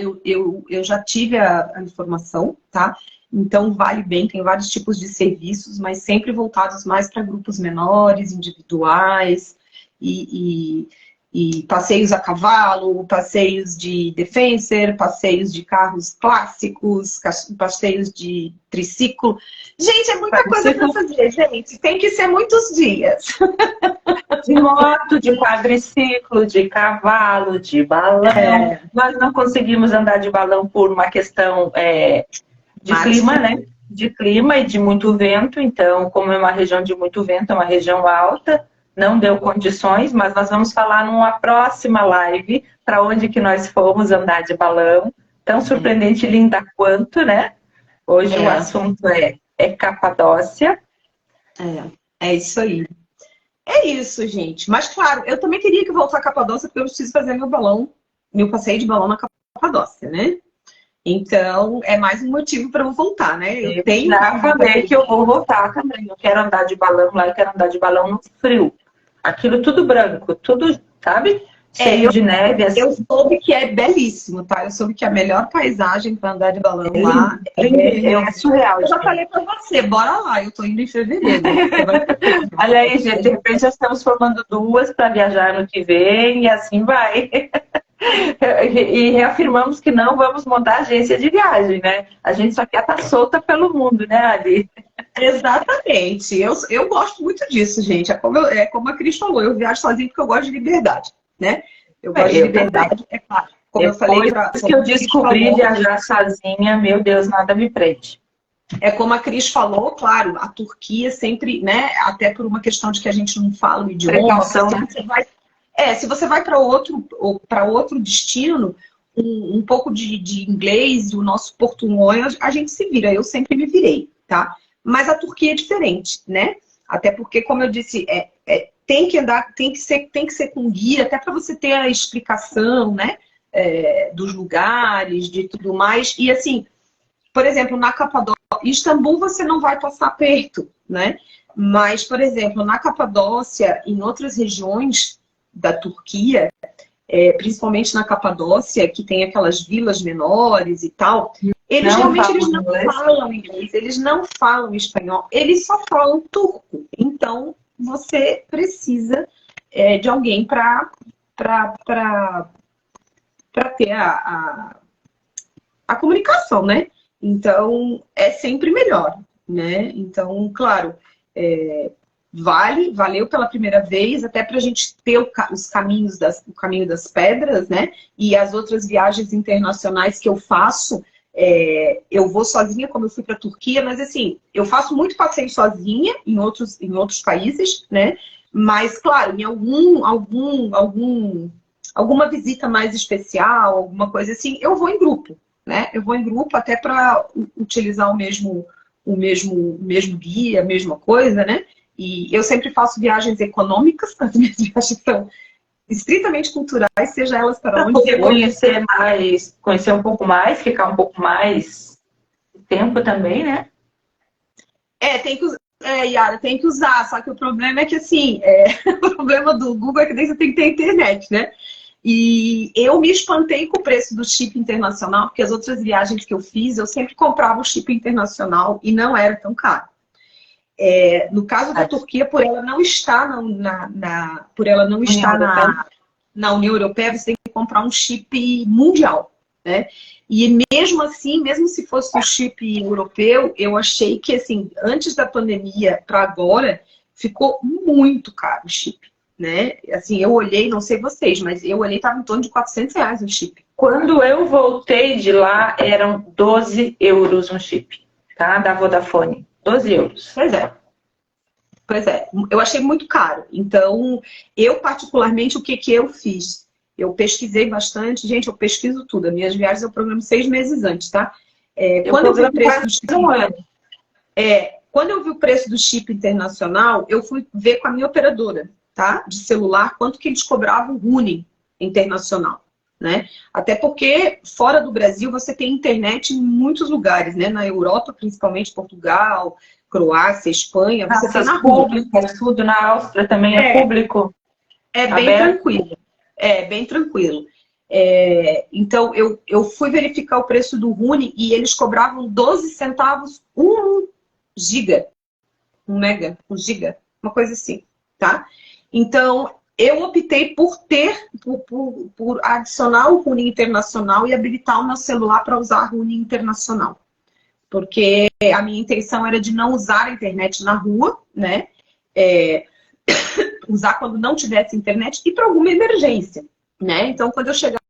tive a informação, tá? Então, vale bem, tem vários tipos de serviços, mas sempre voltados mais para grupos menores, individuais, e passeios a cavalo, passeios de Defenser, passeios de carros clássicos, passeios de triciclo. Gente, é muita coisa para fazer, gente. Tem que ser muitos dias. De moto, de quadriciclo, de cavalo, de balão. Nós não conseguimos andar de balão por uma questão de clima, né? De clima e de muito vento. Então, como é uma região de muito vento, é uma região alta, não deu condições, mas nós vamos falar numa próxima live para onde que nós fomos andar de balão. Tão surpreendente e linda quanto, né? Hoje o assunto é Capadócia. É isso aí. É isso, gente. Mas, claro, eu também queria que voltar a Capadócia, porque eu preciso fazer meu passeio de balão na Capadócia, né? Então, é mais um motivo para eu voltar, né? Eu já falei que eu vou voltar também. Eu quero andar de balão lá, eu quero andar de balão no frio. Aquilo tudo branco, tudo, sabe? Cheio de neve. Assim. Eu soube que é belíssimo, tá? Eu soube que a melhor paisagem para andar de balão lá é surreal. Eu já falei para você, bora lá, eu tô indo em fevereiro. Olha aí, gente, de repente já estamos formando duas para viajar no que vem e assim vai. E reafirmamos que não vamos montar agência de viagem, né? A gente só quer estar solta pelo mundo, né, Ali? Exatamente. Eu gosto muito disso, gente. É como a Cris falou, eu viajo sozinha porque eu gosto de liberdade, né? Eu gosto de liberdade, é claro. Como depois eu falei que eu descobri viajar sozinha, meu Deus, nada me prende. É como a Cris falou, claro, a Turquia sempre, né? Até por uma questão de que a gente não fala o idioma. Se você vai para outro destino, um pouco de inglês e o nosso portunhol, a gente se vira. Eu sempre me virei, tá? Mas a Turquia é diferente, né? Até porque, como eu disse, tem que andar, tem que ser com guia, até para você ter a explicação, né? Dos lugares, de tudo mais. E assim, por exemplo, na Capadócia, em Istambul você não vai passar perto, né? Mas, por exemplo, na Capadócia, em outras regiões da Turquia, principalmente na Capadócia, que tem aquelas vilas menores e tal, eles não falam inglês, eles não falam espanhol, eles só falam turco. Então, você precisa de alguém para ter a comunicação, né? Então, é sempre melhor, né? Então, claro, valeu pela primeira vez, até para a gente ter o caminho das pedras, né? E as outras viagens internacionais que eu faço, eu vou sozinha, como eu fui para a Turquia, mas assim, eu faço muito passeio sozinha em outros países, né? Mas, claro, em alguma visita mais especial, alguma coisa assim, eu vou em grupo, né? Eu vou em grupo até para utilizar o mesmo guia, a mesma coisa, né? E eu sempre faço viagens econômicas, as minhas viagens são estritamente culturais, seja elas para onde poder conhecer um pouco mais, ficar um pouco mais tempo também, né? Yara, tem que usar, só que o problema é que assim, o problema do Google é que daí você tem que ter internet, né? E eu me espantei com o preço do chip internacional, porque as outras viagens que eu fiz, eu sempre comprava o chip internacional e não era tão caro. No caso da Turquia, por ela não estar na União Europeia, você tem que comprar um chip mundial, né? E mesmo assim, mesmo se fosse um chip europeu, eu achei que, assim, antes da pandemia para agora, ficou muito caro o chip, né? Assim, eu olhei, não sei vocês, mas eu olhei, estava em torno de R$400 o chip. Quando eu voltei de lá, eram 12 euros um chip, tá? Da Vodafone. 12 euros. Pois é, eu achei muito caro. Então, eu particularmente, o que eu fiz? Eu pesquisei bastante. Gente, eu pesquiso tudo. As minhas viagens eu programo 6 meses antes, tá? Quando eu vi o preço do chip... Quando eu vi o preço do chip internacional, eu fui ver com a minha operadora, tá? De celular, quanto que eles cobravam o roaming internacional, né? Até porque, fora do Brasil, você tem internet em muitos lugares, né? Na Europa, principalmente Portugal, Croácia, Espanha, você tem na rua. Tudo na Áustria também é público. É bem tranquilo. É bem tranquilo. Então, eu fui verificar o preço do Rune e eles cobravam 12 centavos 1 giga, 1 mega, 1 giga, uma coisa assim, tá? Então, eu optei por adicionar o Rune Internacional e habilitar o meu celular para usar Rune Internacional. Porque a minha intenção era de não usar a internet na rua, né? Usar quando não tivesse internet e para alguma emergência, né? Então, quando eu chegava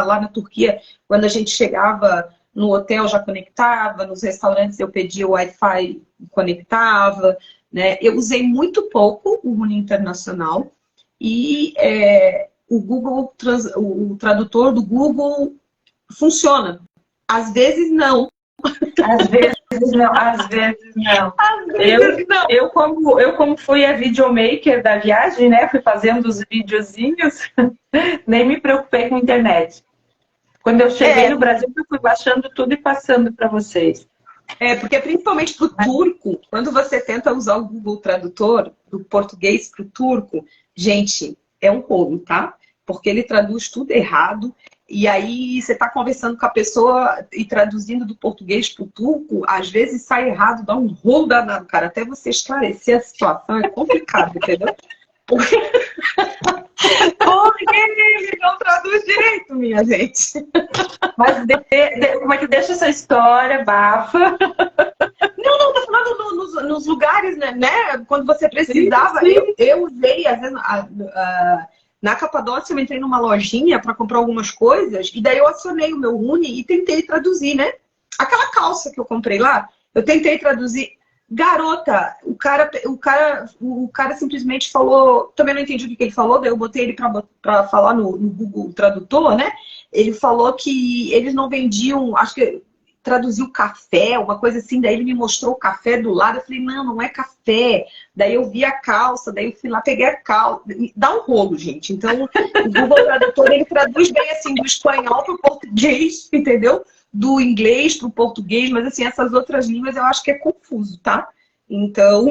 lá na Turquia, quando a gente chegava no hotel já conectava, nos restaurantes eu pedia o Wi-Fi e conectava, né? Eu usei muito pouco o Rune Internacional e o tradutor do Google funciona. Às vezes não. Às vezes não, às vezes não. Às vezes não. Eu como fui a videomaker da viagem, né? Fui fazendo os videozinhos, nem me preocupei com a internet. Quando eu cheguei no Brasil, eu fui baixando tudo e passando para vocês. Porque principalmente para o turco, quando você tenta usar o Google Tradutor, do português para o turco, gente, é um rolo, tá? Porque ele traduz tudo errado. E aí você está conversando com a pessoa e traduzindo do português para o turco, às vezes sai errado, dá um rolo danado, cara. Até você esclarecer a situação é complicado, entendeu? Porque ele não traduz direito, minha gente. Mas como é que deixa essa história, bafa? Não, tô falando nos lugares, né? Quando você precisava, sim. Eu usei, às vezes, na Capadócia eu entrei numa lojinha para comprar algumas coisas e daí eu acionei o meu Rune e tentei traduzir, né? Aquela calça que eu comprei lá, eu tentei traduzir. Garota, o cara simplesmente falou, também não entendi o que ele falou, daí eu botei ele para falar no Google Tradutor, né? Ele falou que eles não vendiam, acho que traduziu café, uma coisa assim, daí ele me mostrou o café do lado, eu falei, não é café. Daí eu vi a calça, daí eu fui lá, peguei a calça. Dá um rolo, gente. Então, o Google Tradutor, ele traduz bem assim, do espanhol para o português, entendeu? Do inglês para o português, mas assim, essas outras línguas eu acho que é confuso, tá? Então...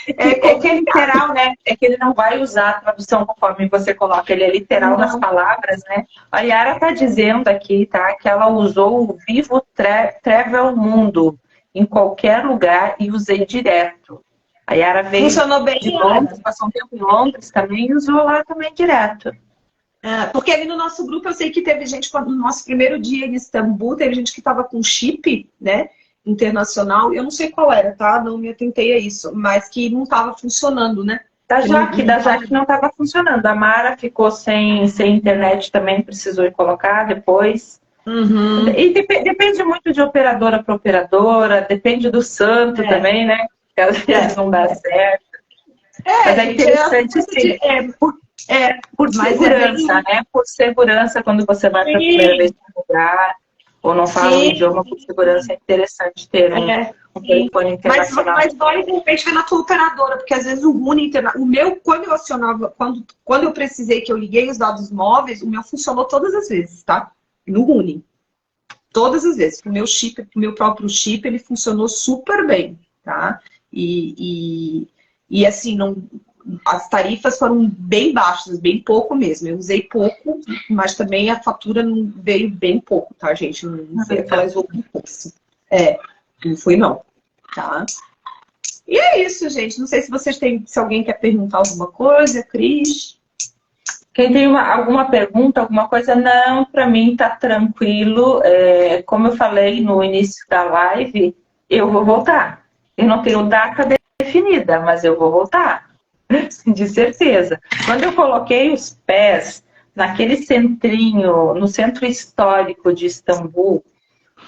é que é literal, né? É que ele não vai usar a tradução conforme você coloca, ele é literal nas palavras, né? A Yara tá dizendo aqui, tá? Que ela usou o Vivo Travel Mundo em qualquer lugar e usei direto. A Yara veio funcionou bem, de Londres, passou um tempo em Londres também e usou lá também direto. Porque ali no nosso grupo eu sei que teve gente, no nosso primeiro dia em Istambul, teve gente que estava com chip, né, internacional, eu não sei qual era, tá? Não me atentei a isso, mas que não estava funcionando, né? Da Jaque não estava funcionando. A Mara ficou sem internet também, precisou ir colocar depois. Uhum. E depende muito de operadora para operadora, depende do santo também, né? Que às vezes não dá certo. Mas é interessante sim. Por segurança, né? Por segurança, quando você vai para a primeira vez para um lugar, ou não fala o idioma, por segurança é interessante ter um telefone internacional. Mas vale de repente ver na tua operadora, porque às vezes o Rune internacional. O meu, quando eu acionava, quando eu precisei que eu liguei os dados móveis, o meu funcionou todas as vezes, tá? No Rune. Todas as vezes. O meu chip, o meu próprio chip, ele funcionou super bem, tá? E assim, não. As tarifas foram bem baixas, bem pouco mesmo. Eu usei pouco, mas também a fatura não veio bem pouco, tá, gente? Não foi aquelas poucas. Não foi não, tá? E é isso, gente. Não sei se vocês têm, se alguém quer perguntar alguma coisa, Cris. Quem tem alguma pergunta, alguma coisa, não, para mim tá tranquilo. Como eu falei no início da live, eu vou voltar. Eu não tenho data definida, mas eu vou voltar. De certeza. Quando eu coloquei os pés naquele centrinho, no centro histórico de Istambul,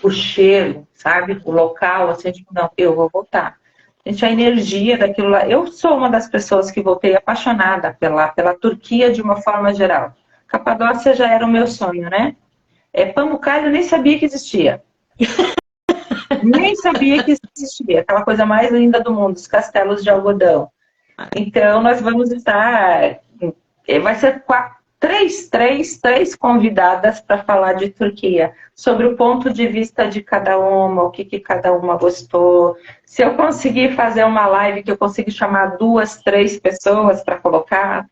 o cheiro, sabe? O local, assim, tipo, não, eu vou voltar. Gente, a energia daquilo lá. Eu sou uma das pessoas que voltei apaixonada pela Turquia de uma forma geral. Capadócia já era o meu sonho, né? Pamukkale eu nem sabia que existia. Nem sabia que existia. Aquela coisa mais linda do mundo, os castelos de algodão. Então, nós vamos estar... Vai ser três convidadas para falar de Turquia, sobre o ponto de vista de cada uma, o que cada uma gostou. Se eu conseguir fazer uma live que eu consiga chamar 2, 3 pessoas para colocar,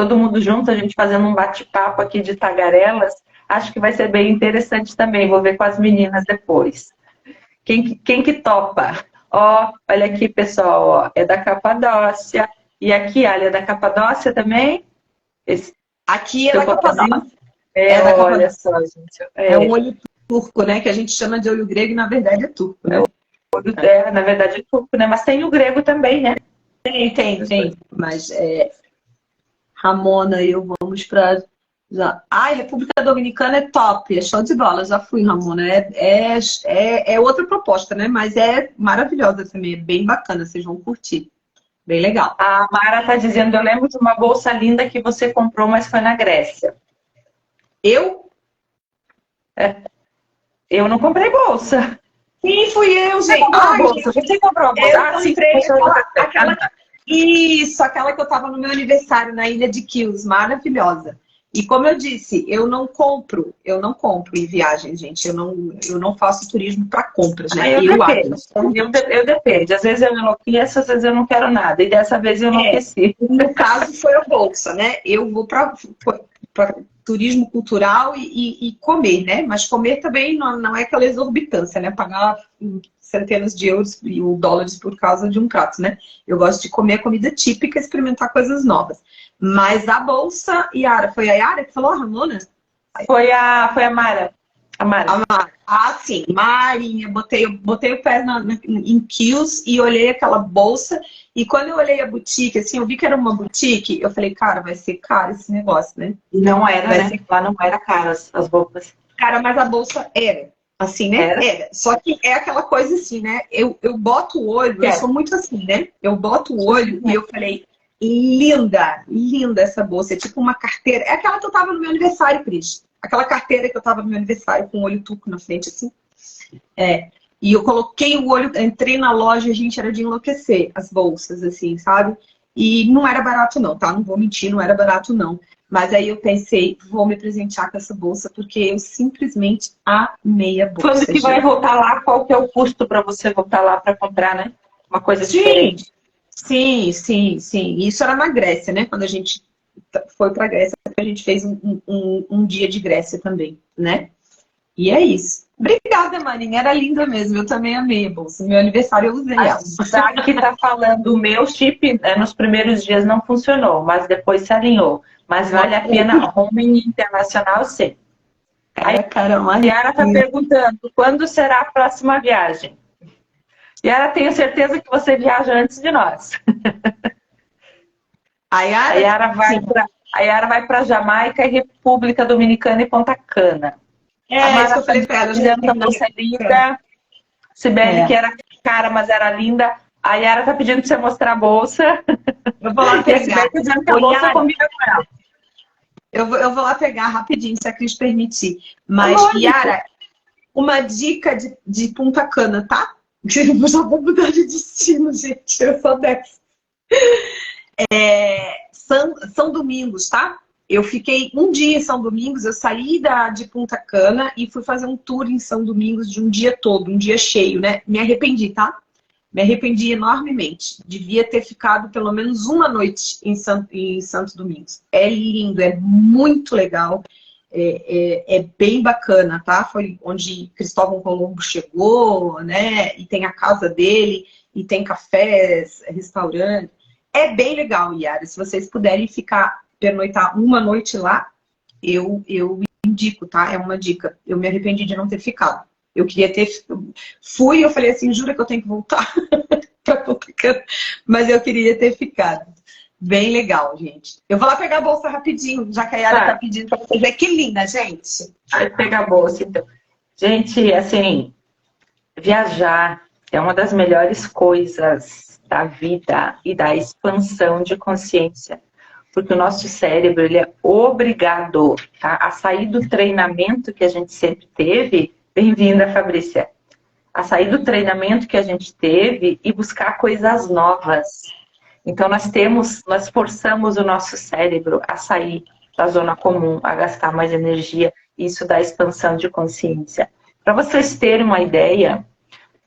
todo mundo junto, a gente fazendo um bate-papo aqui de tagarelas. Acho que vai ser bem interessante também. Vou ver com as meninas depois. Quem que topa? Ó, olha aqui, pessoal, ó, é da Capadócia. E aqui, Ali, é da Capadócia também? Aqui é da Capadócia. Olha só, gente. É um olho turco, né? Que a gente chama de olho grego e na verdade é turco, né? Na verdade é turco, né? Mas tem o grego também, né? Tem. Mas Ramona e eu vamos para... Ai, República Dominicana é top, é show de bola, já fui, Ramona. É outra proposta, né? Mas é maravilhosa também, é bem bacana, vocês vão curtir. Bem legal. A Mara tá dizendo, eu lembro de uma bolsa linda que você comprou, mas foi na Grécia. Eu? Eu não comprei bolsa. Sim, fui eu, Você gente. comprou a bolsa? Você comprou a bolsa? Eu comprei aquela que eu tava no meu aniversário na Ilha de Kios, maravilhosa. E como eu disse, eu não compro em viagem, gente. Eu não faço turismo para compras, né? Eu dependo. Às vezes eu enlouqueço, às vezes eu não quero nada. E dessa vez eu enlouqueci. No caso foi a bolsa, né? Eu vou para turismo cultural e comer, né? Mas comer também não é aquela exorbitância, né? Pagar centenas de euros e dólares por causa de um prato, né? Eu gosto de comer comida típica, experimentar coisas novas. Mas a bolsa, Yara, foi a Yara que falou, Ramona? Foi a Mara. A Mara. Ah, sim, Marinha. Botei o pé em Kios e olhei aquela bolsa. E quando eu olhei a boutique, assim, eu vi que era uma boutique, eu falei, cara, vai ser caro esse negócio, né? Não era, né? Lá não era caro as roupas. Cara, mas a bolsa era. Assim, né? Era. Só que é aquela coisa assim, né? Eu boto o olho, eu sou muito assim, né? Eu boto o olho e eu falei, linda essa bolsa. É tipo uma carteira. É aquela que eu tava no meu aniversário, Cris. Aquela carteira que eu tava no meu aniversário com o olho turco na frente, assim. E eu coloquei o olho, entrei na loja, gente, era de enlouquecer as bolsas, assim, sabe? E não era barato não, tá? Não vou mentir, não era barato não. Mas aí eu pensei, vou me presentear com essa bolsa, porque eu simplesmente amei a bolsa. Quando que vai voltar lá, qual que é o custo para você voltar lá para comprar, né? Uma coisa diferente. Sim. Isso era na Grécia, né? Quando a gente foi pra Grécia, a gente fez um dia de Grécia também, né? E é isso. Obrigada, Marinha. Era linda mesmo. Eu também amei a bolsa. Meu aniversário eu usei ela. Já que tá falando, o meu chip nos primeiros dias não funcionou, mas depois se alinhou. Mas vale a pena, roaming internacional, sim. Aí a Yara tá perguntando, quando será a próxima viagem? Yara, tenho certeza que você viaja antes de nós. A Yara vai para Jamaica e República Dominicana e Ponta Cana. Isso que eu falei pra ela. A bolsa é linda. Sibeli, que era cara, mas era linda. A Yara tá pedindo pra você mostrar a bolsa. Eu vou lá pegar. E a Sibeli tá dizendo que a bolsa combina com ela. Eu vou lá pegar rapidinho, se a Cris permitir. Mas, Yara, uma dica de Punta Cana, tá? Eu já vou mudar de destino, gente. Eu sou dessa. São Domingos, tá? Eu fiquei um dia em São Domingos, eu saí de Punta Cana e fui fazer um tour em São Domingos de um dia todo, um dia cheio, né? Me arrependi, tá? Me arrependi enormemente. Devia ter ficado pelo menos uma noite em Santo Domingos. É lindo, é muito legal, é bem bacana, tá? Foi onde Cristóvão Colombo chegou, né? E tem a casa dele, e tem cafés, restaurante. É bem legal, Yara. Se vocês puderem pernoitar uma noite lá, eu indico, tá? É uma dica. Eu me arrependi de não ter ficado. Eu queria ter... Fui, eu falei assim, jura que eu tenho que voltar pra Punta Cana? Mas eu queria ter ficado. Bem legal, gente. Eu vou lá pegar a bolsa rapidinho, já que a Yara tá pedindo pra vocês verem. Que linda, gente. Vai pegar a bolsa, então. Gente, assim, viajar é uma das melhores coisas da vida e da expansão de consciência. Porque o nosso cérebro, ele é obrigado, tá, a sair do treinamento que a gente sempre teve. Bem-vinda, Fabrícia. A sair do treinamento que a gente teve e buscar coisas novas. Então, nós forçamos o nosso cérebro a sair da zona comum, a gastar mais energia. Isso dá expansão de consciência. Para vocês terem uma ideia,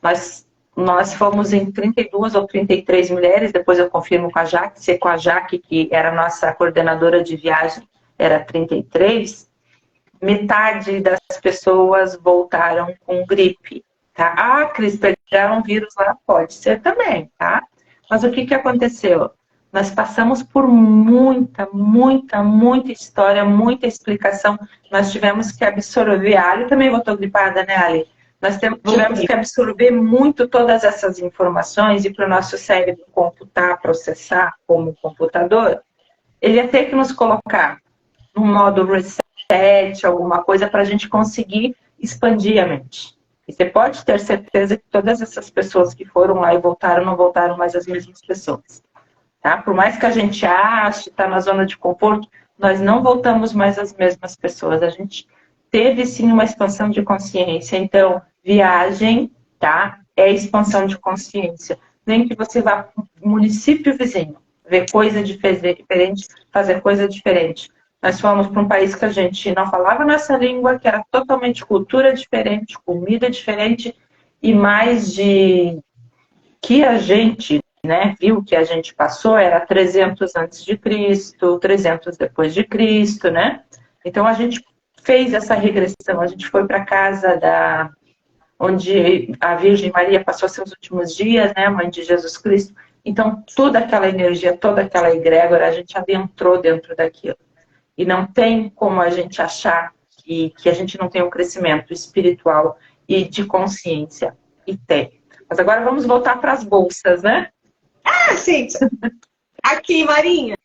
nós nós fomos em 32 ou 33 mulheres, depois eu confirmo com a Jaque, se com a Jaque, que era a nossa coordenadora de viagem, era 33, metade das pessoas voltaram com gripe, tá? Ah, Cris, pegaram vírus lá? Pode ser também, tá? Mas o que aconteceu? Nós passamos por muita história, muita explicação. Nós tivemos que absorver. A Ali também voltou gripada, né, Ali? Nós tivemos que absorver muito todas essas informações e para o nosso cérebro computar, processar como computador, ele ia ter que nos colocar num modo reset, alguma coisa para a gente conseguir expandir a mente. E você pode ter certeza que todas essas pessoas que foram lá e voltaram, não voltaram mais as mesmas pessoas. Tá? Por mais que a gente ache, está na zona de conforto, nós não voltamos mais as mesmas pessoas. A gente teve sim uma expansão de consciência. Então, viagem, tá? É expansão de consciência. Nem que você vá para um município vizinho, ver coisa diferente, fazer coisa diferente. Nós fomos para um país que a gente não falava nossa língua, que era totalmente cultura diferente, comida diferente, e mais de que a gente, né, viu que a gente passou, era 300 antes de Cristo, 300 depois de Cristo, né? Então a gente fez essa regressão, a gente foi para casa onde a Virgem Maria passou seus últimos dias, né, mãe de Jesus Cristo. Então toda aquela energia, toda aquela egrégora, a gente adentrou dentro daquilo. E não tem como a gente achar que a gente não tem um crescimento espiritual e de consciência. E tem. Mas agora vamos voltar para as bolsas, né? Ah, gente! Aqui, Marinha.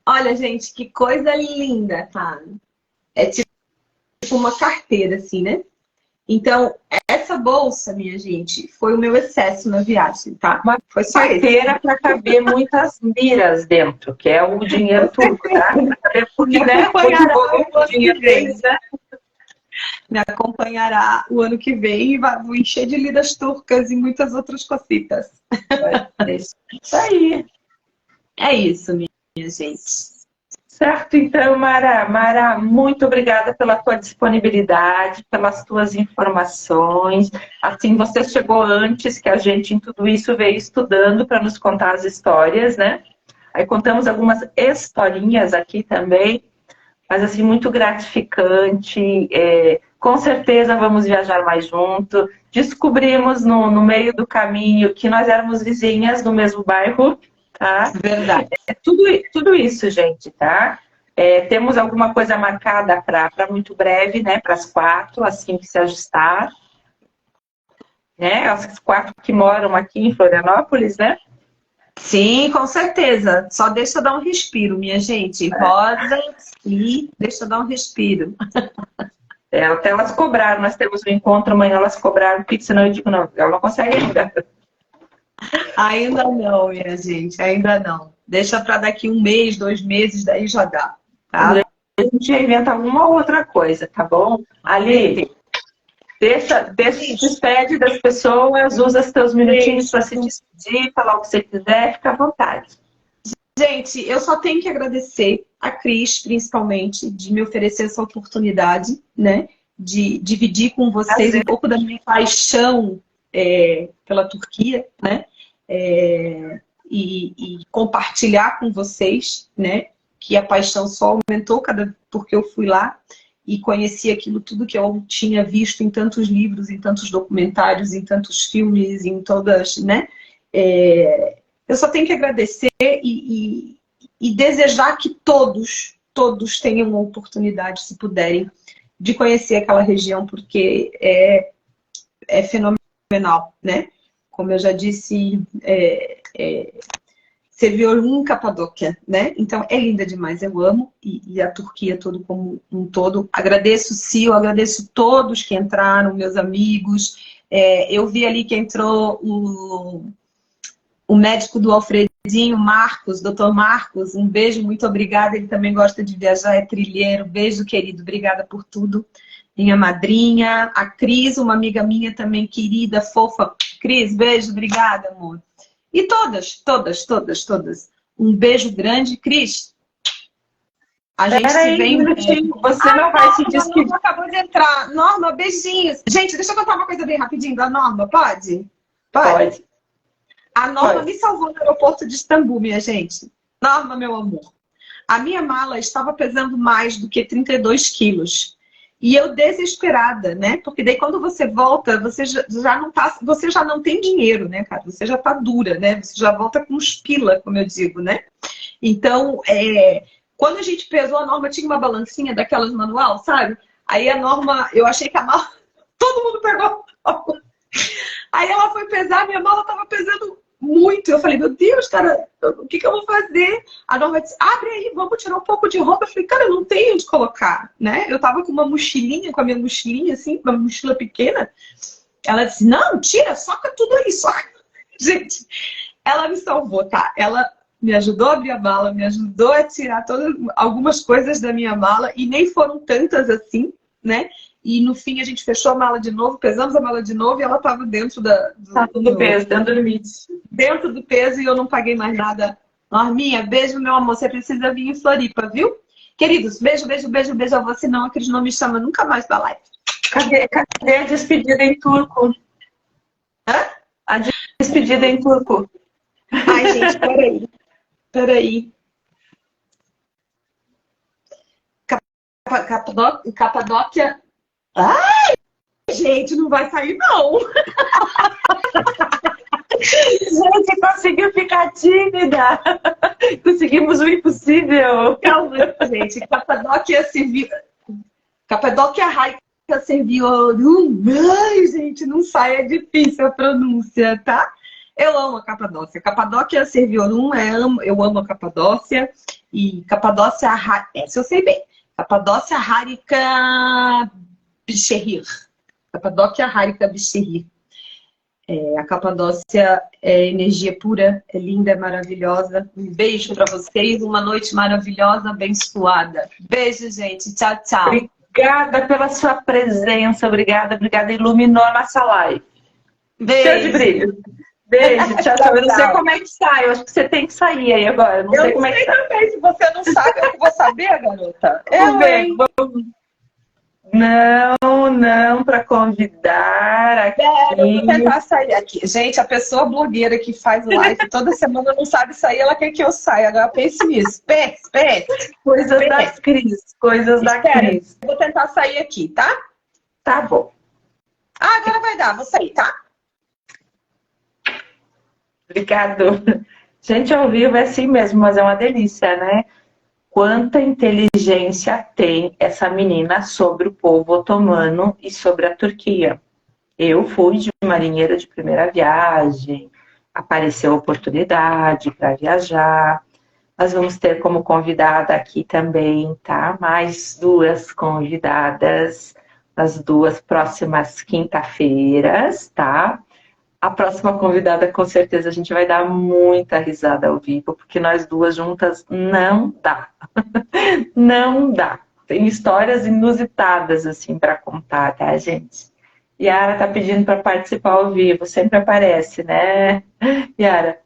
Olha, gente, que coisa linda, tá? É tipo uma carteira, assim, né? Então, essa bolsa, minha gente, foi o meu excesso na viagem, tá? Foi só carteira para caber muitas liras dentro, que é o dinheiro turco, tá? Porque, né, o dinheiro deles, né? Me acompanhará o ano que vem e vou encher de liras turcas e muitas outras cositas. É isso aí. É isso, minha gente. Certo, então, Mara, muito obrigada pela tua disponibilidade, pelas tuas informações. Assim, você chegou antes que a gente em tudo isso veio estudando para nos contar as histórias, né? Aí contamos algumas historinhas aqui também, mas assim, muito gratificante. Com certeza vamos viajar mais junto. Descobrimos no meio do caminho que nós éramos vizinhas do mesmo bairro. Tá? Verdade. Tudo isso, gente, tá? Temos alguma coisa marcada para muito breve, né? Para as 4, assim que se ajustar. Né? As 4 que moram aqui em Florianópolis, né? Sim, com certeza. Só deixa eu dar um respiro, minha gente. Rosa e deixa eu dar um respiro. Até elas cobraram, nós temos um encontro amanhã, elas cobraram, porque senão eu digo, não, ela não consegue ainda. Ainda não, minha gente, ainda não. Deixa para daqui 1 mês, 2 meses, daí já dá. Tá? A gente inventa alguma outra coisa, tá bom? Ali, despede das pessoas, usa os teus minutinhos para se despedir, falar o que você quiser, fica à vontade. Gente, eu só tenho que agradecer a Cris, principalmente, de me oferecer essa oportunidade, né? De dividir com vocês um pouco da minha paixão pela Turquia, né? E compartilhar com vocês, né? Que a paixão só aumentou porque eu fui lá e conheci aquilo tudo que eu tinha visto em tantos livros, em tantos documentários, em tantos filmes, em todas, né? Eu só tenho que agradecer e desejar que todos tenham uma oportunidade, se puderem, de conhecer aquela região, porque é fenomenal, né? Como eu já disse, Seviyorum, Capadóquia, né? Então, é linda demais, eu amo. E a Turquia todo como um todo. Agradeço o Cio, agradeço todos que entraram, meus amigos. Eu vi ali que entrou o médico do Alfredinho, Marcos, Dr. Marcos. Um beijo, muito obrigada. Ele também gosta de viajar, é trilheiro. Beijo, querido. Obrigada por tudo. Minha madrinha, a Cris, uma amiga minha também querida, fofa. Cris, beijo, obrigada, amor. E todas. Um beijo grande. Cris, a gente se vê em breve. Você não vai se despedir. Norma acabou de entrar. Norma, beijinhos. Gente, deixa eu contar uma coisa bem rapidinho da Norma, pode? Pode. A Norma me salvou no aeroporto de Istambul, minha gente. Norma, meu amor. A minha mala estava pesando mais do que 32 quilos. E eu desesperada, né? Porque daí quando você volta, você já não tem dinheiro, né, cara? Você já tá dura, né? Você já volta com uns pila, como eu digo, né? Então, quando a gente pesou, a Norma tinha uma balancinha daquelas manual, sabe? Aí a Norma, eu achei que a mala, todo mundo pegou. Aí ela foi pesar, minha mala tava pesando muito. Eu falei, meu Deus, cara, o que eu vou fazer? A Norma disse, abre aí, vamos tirar um pouco de roupa. Eu falei, cara, eu não tenho onde colocar, né? Eu tava com uma mochilinha, com a minha mochilinha, assim, uma mochila pequena. Ela disse, não, tira, soca tudo aí, soca. Gente, ela me salvou, tá? Ela me ajudou a abrir a mala, me ajudou a tirar algumas coisas da minha mala, e nem foram tantas assim, né? E no fim a gente fechou a mala de novo, pesamos a mala de novo e ela estava dentro do peso, dentro do limite. Dentro do peso e eu não paguei mais nada. Norminha, beijo, meu amor. Você precisa vir em Floripa, viu? Queridos, beijo, beijo, beijo, beijo a você. Não, a Cris não me chama nunca mais pra live. Cadê a despedida em turco? Hã? A despedida em turco. Ai, gente, peraí. Capadóquia. Ai, gente, não vai sair, não. Gente, conseguiu ficar tímida. Conseguimos o impossível. Calma, gente. Capadóquia Raica Serviorum. Ai, gente, não sai, é difícil a pronúncia, tá? Eu amo a Capadócia. Capadóquia Serviorum, eu amo a Capadócia. E Capadócia, essa eu sei bem. Capadócia Harika Bichehir. Capadócia Harika Bichehir. A Capadócia é energia pura, é linda, é maravilhosa. Um beijo para vocês, uma noite maravilhosa, abençoada. Beijo, gente. Tchau, tchau. Obrigada pela sua presença, obrigada. Iluminou a nossa live. Beijo. Cheio de brilho. Beijo, tchau, tchau. Eu não sei como é que sai, eu acho que você tem que sair aí agora. Não sei como é que sai. Também, se você não sabe, eu vou saber, garota. Não, para convidar aqui. Eu vou tentar sair aqui. Gente, a pessoa blogueira que faz live toda semana não sabe sair, ela quer que eu saia. Agora pense nisso. Pense. Coisas da Cris. Eu vou tentar sair aqui, tá? Tá bom. Agora vai dar, vou sair, tá? Obrigado. Gente, ao vivo é assim mesmo, mas é uma delícia, né? Quanta inteligência tem essa menina sobre o povo otomano e sobre a Turquia. Eu fui de marinheira de primeira viagem, apareceu a oportunidade para viajar. Nós vamos ter como convidada aqui também, tá? Mais 2 convidadas nas 2 próximas quinta-feiras, tá? A próxima convidada, com certeza, a gente vai dar muita risada ao vivo, porque nós 2 juntas não dá. Não dá. Tem histórias inusitadas, assim, para contar, tá, gente? Yara tá pedindo para participar ao vivo, sempre aparece, né, Yara?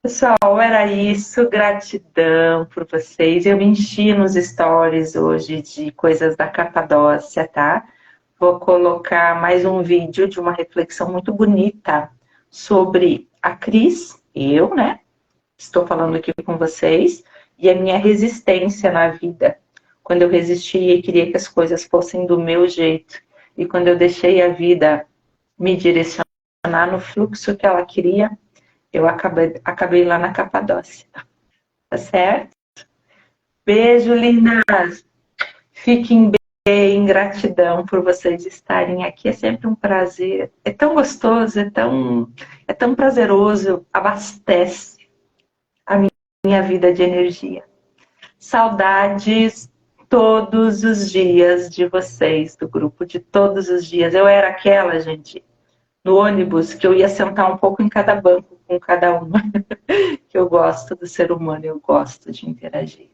Pessoal, era isso. Gratidão por vocês. Eu me enchi nos stories hoje de coisas da Capadócia, tá? Vou colocar mais um vídeo de uma reflexão muito bonita sobre a Cris, eu, né? Estou falando aqui com vocês, e a minha resistência na vida. Quando eu resistia e queria que as coisas fossem do meu jeito. E quando eu deixei a vida me direcionar no fluxo que ela queria, eu acabei lá na Capadócia. Tá certo? Beijo, lindas! Fiquem bem. Gratidão por vocês estarem aqui, é sempre um prazer, é tão gostoso, é tão prazeroso, abastece a minha vida de energia. Saudades todos os dias de vocês, do grupo de todos os dias. Eu era aquela, gente, no ônibus, que eu ia sentar um pouco em cada banco com cada uma, que eu gosto do ser humano, eu gosto de interagir.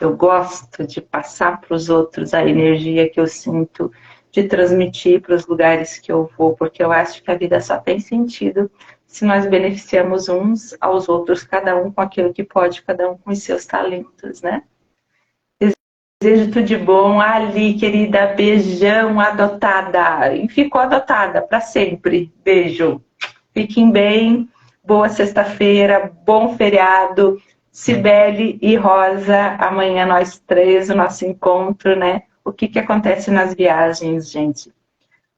Eu gosto de passar para os outros a energia que eu sinto, de transmitir para os lugares que eu vou, porque eu acho que a vida só tem sentido se nós beneficiamos uns aos outros, cada um com aquilo que pode, cada um com os seus talentos, né? Desejo tudo de bom. Ali, querida, beijão, adotada. E ficou adotada para sempre. Beijo. Fiquem bem. Boa sexta-feira, bom feriado. Cibele e Rosa, amanhã nós três, o nosso encontro, né? O que acontece nas viagens, gente?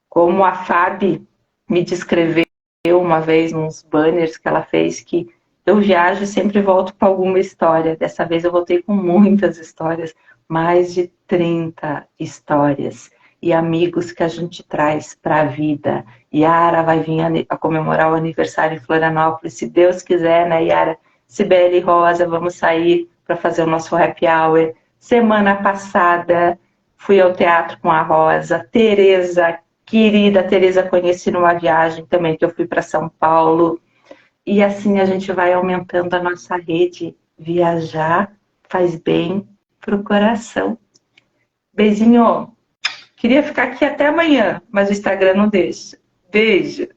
Como a Fábio me descreveu uma vez nos banners que ela fez, que eu viajo e sempre volto com alguma história. Dessa vez eu voltei com muitas histórias, mais de 30 histórias. E amigos que a gente traz para a vida. Yara vai vir a comemorar o aniversário em Florianópolis, se Deus quiser, né, Yara? Cibele e Rosa, vamos sair para fazer o nosso happy hour. Semana passada fui ao teatro com a Rosa. Tereza, querida Tereza, conheci numa viagem também que eu fui para São Paulo. E assim a gente vai aumentando a nossa rede. Viajar faz bem pro coração. Beijinho. Queria ficar aqui até amanhã, mas o Instagram não deixa. Beijo.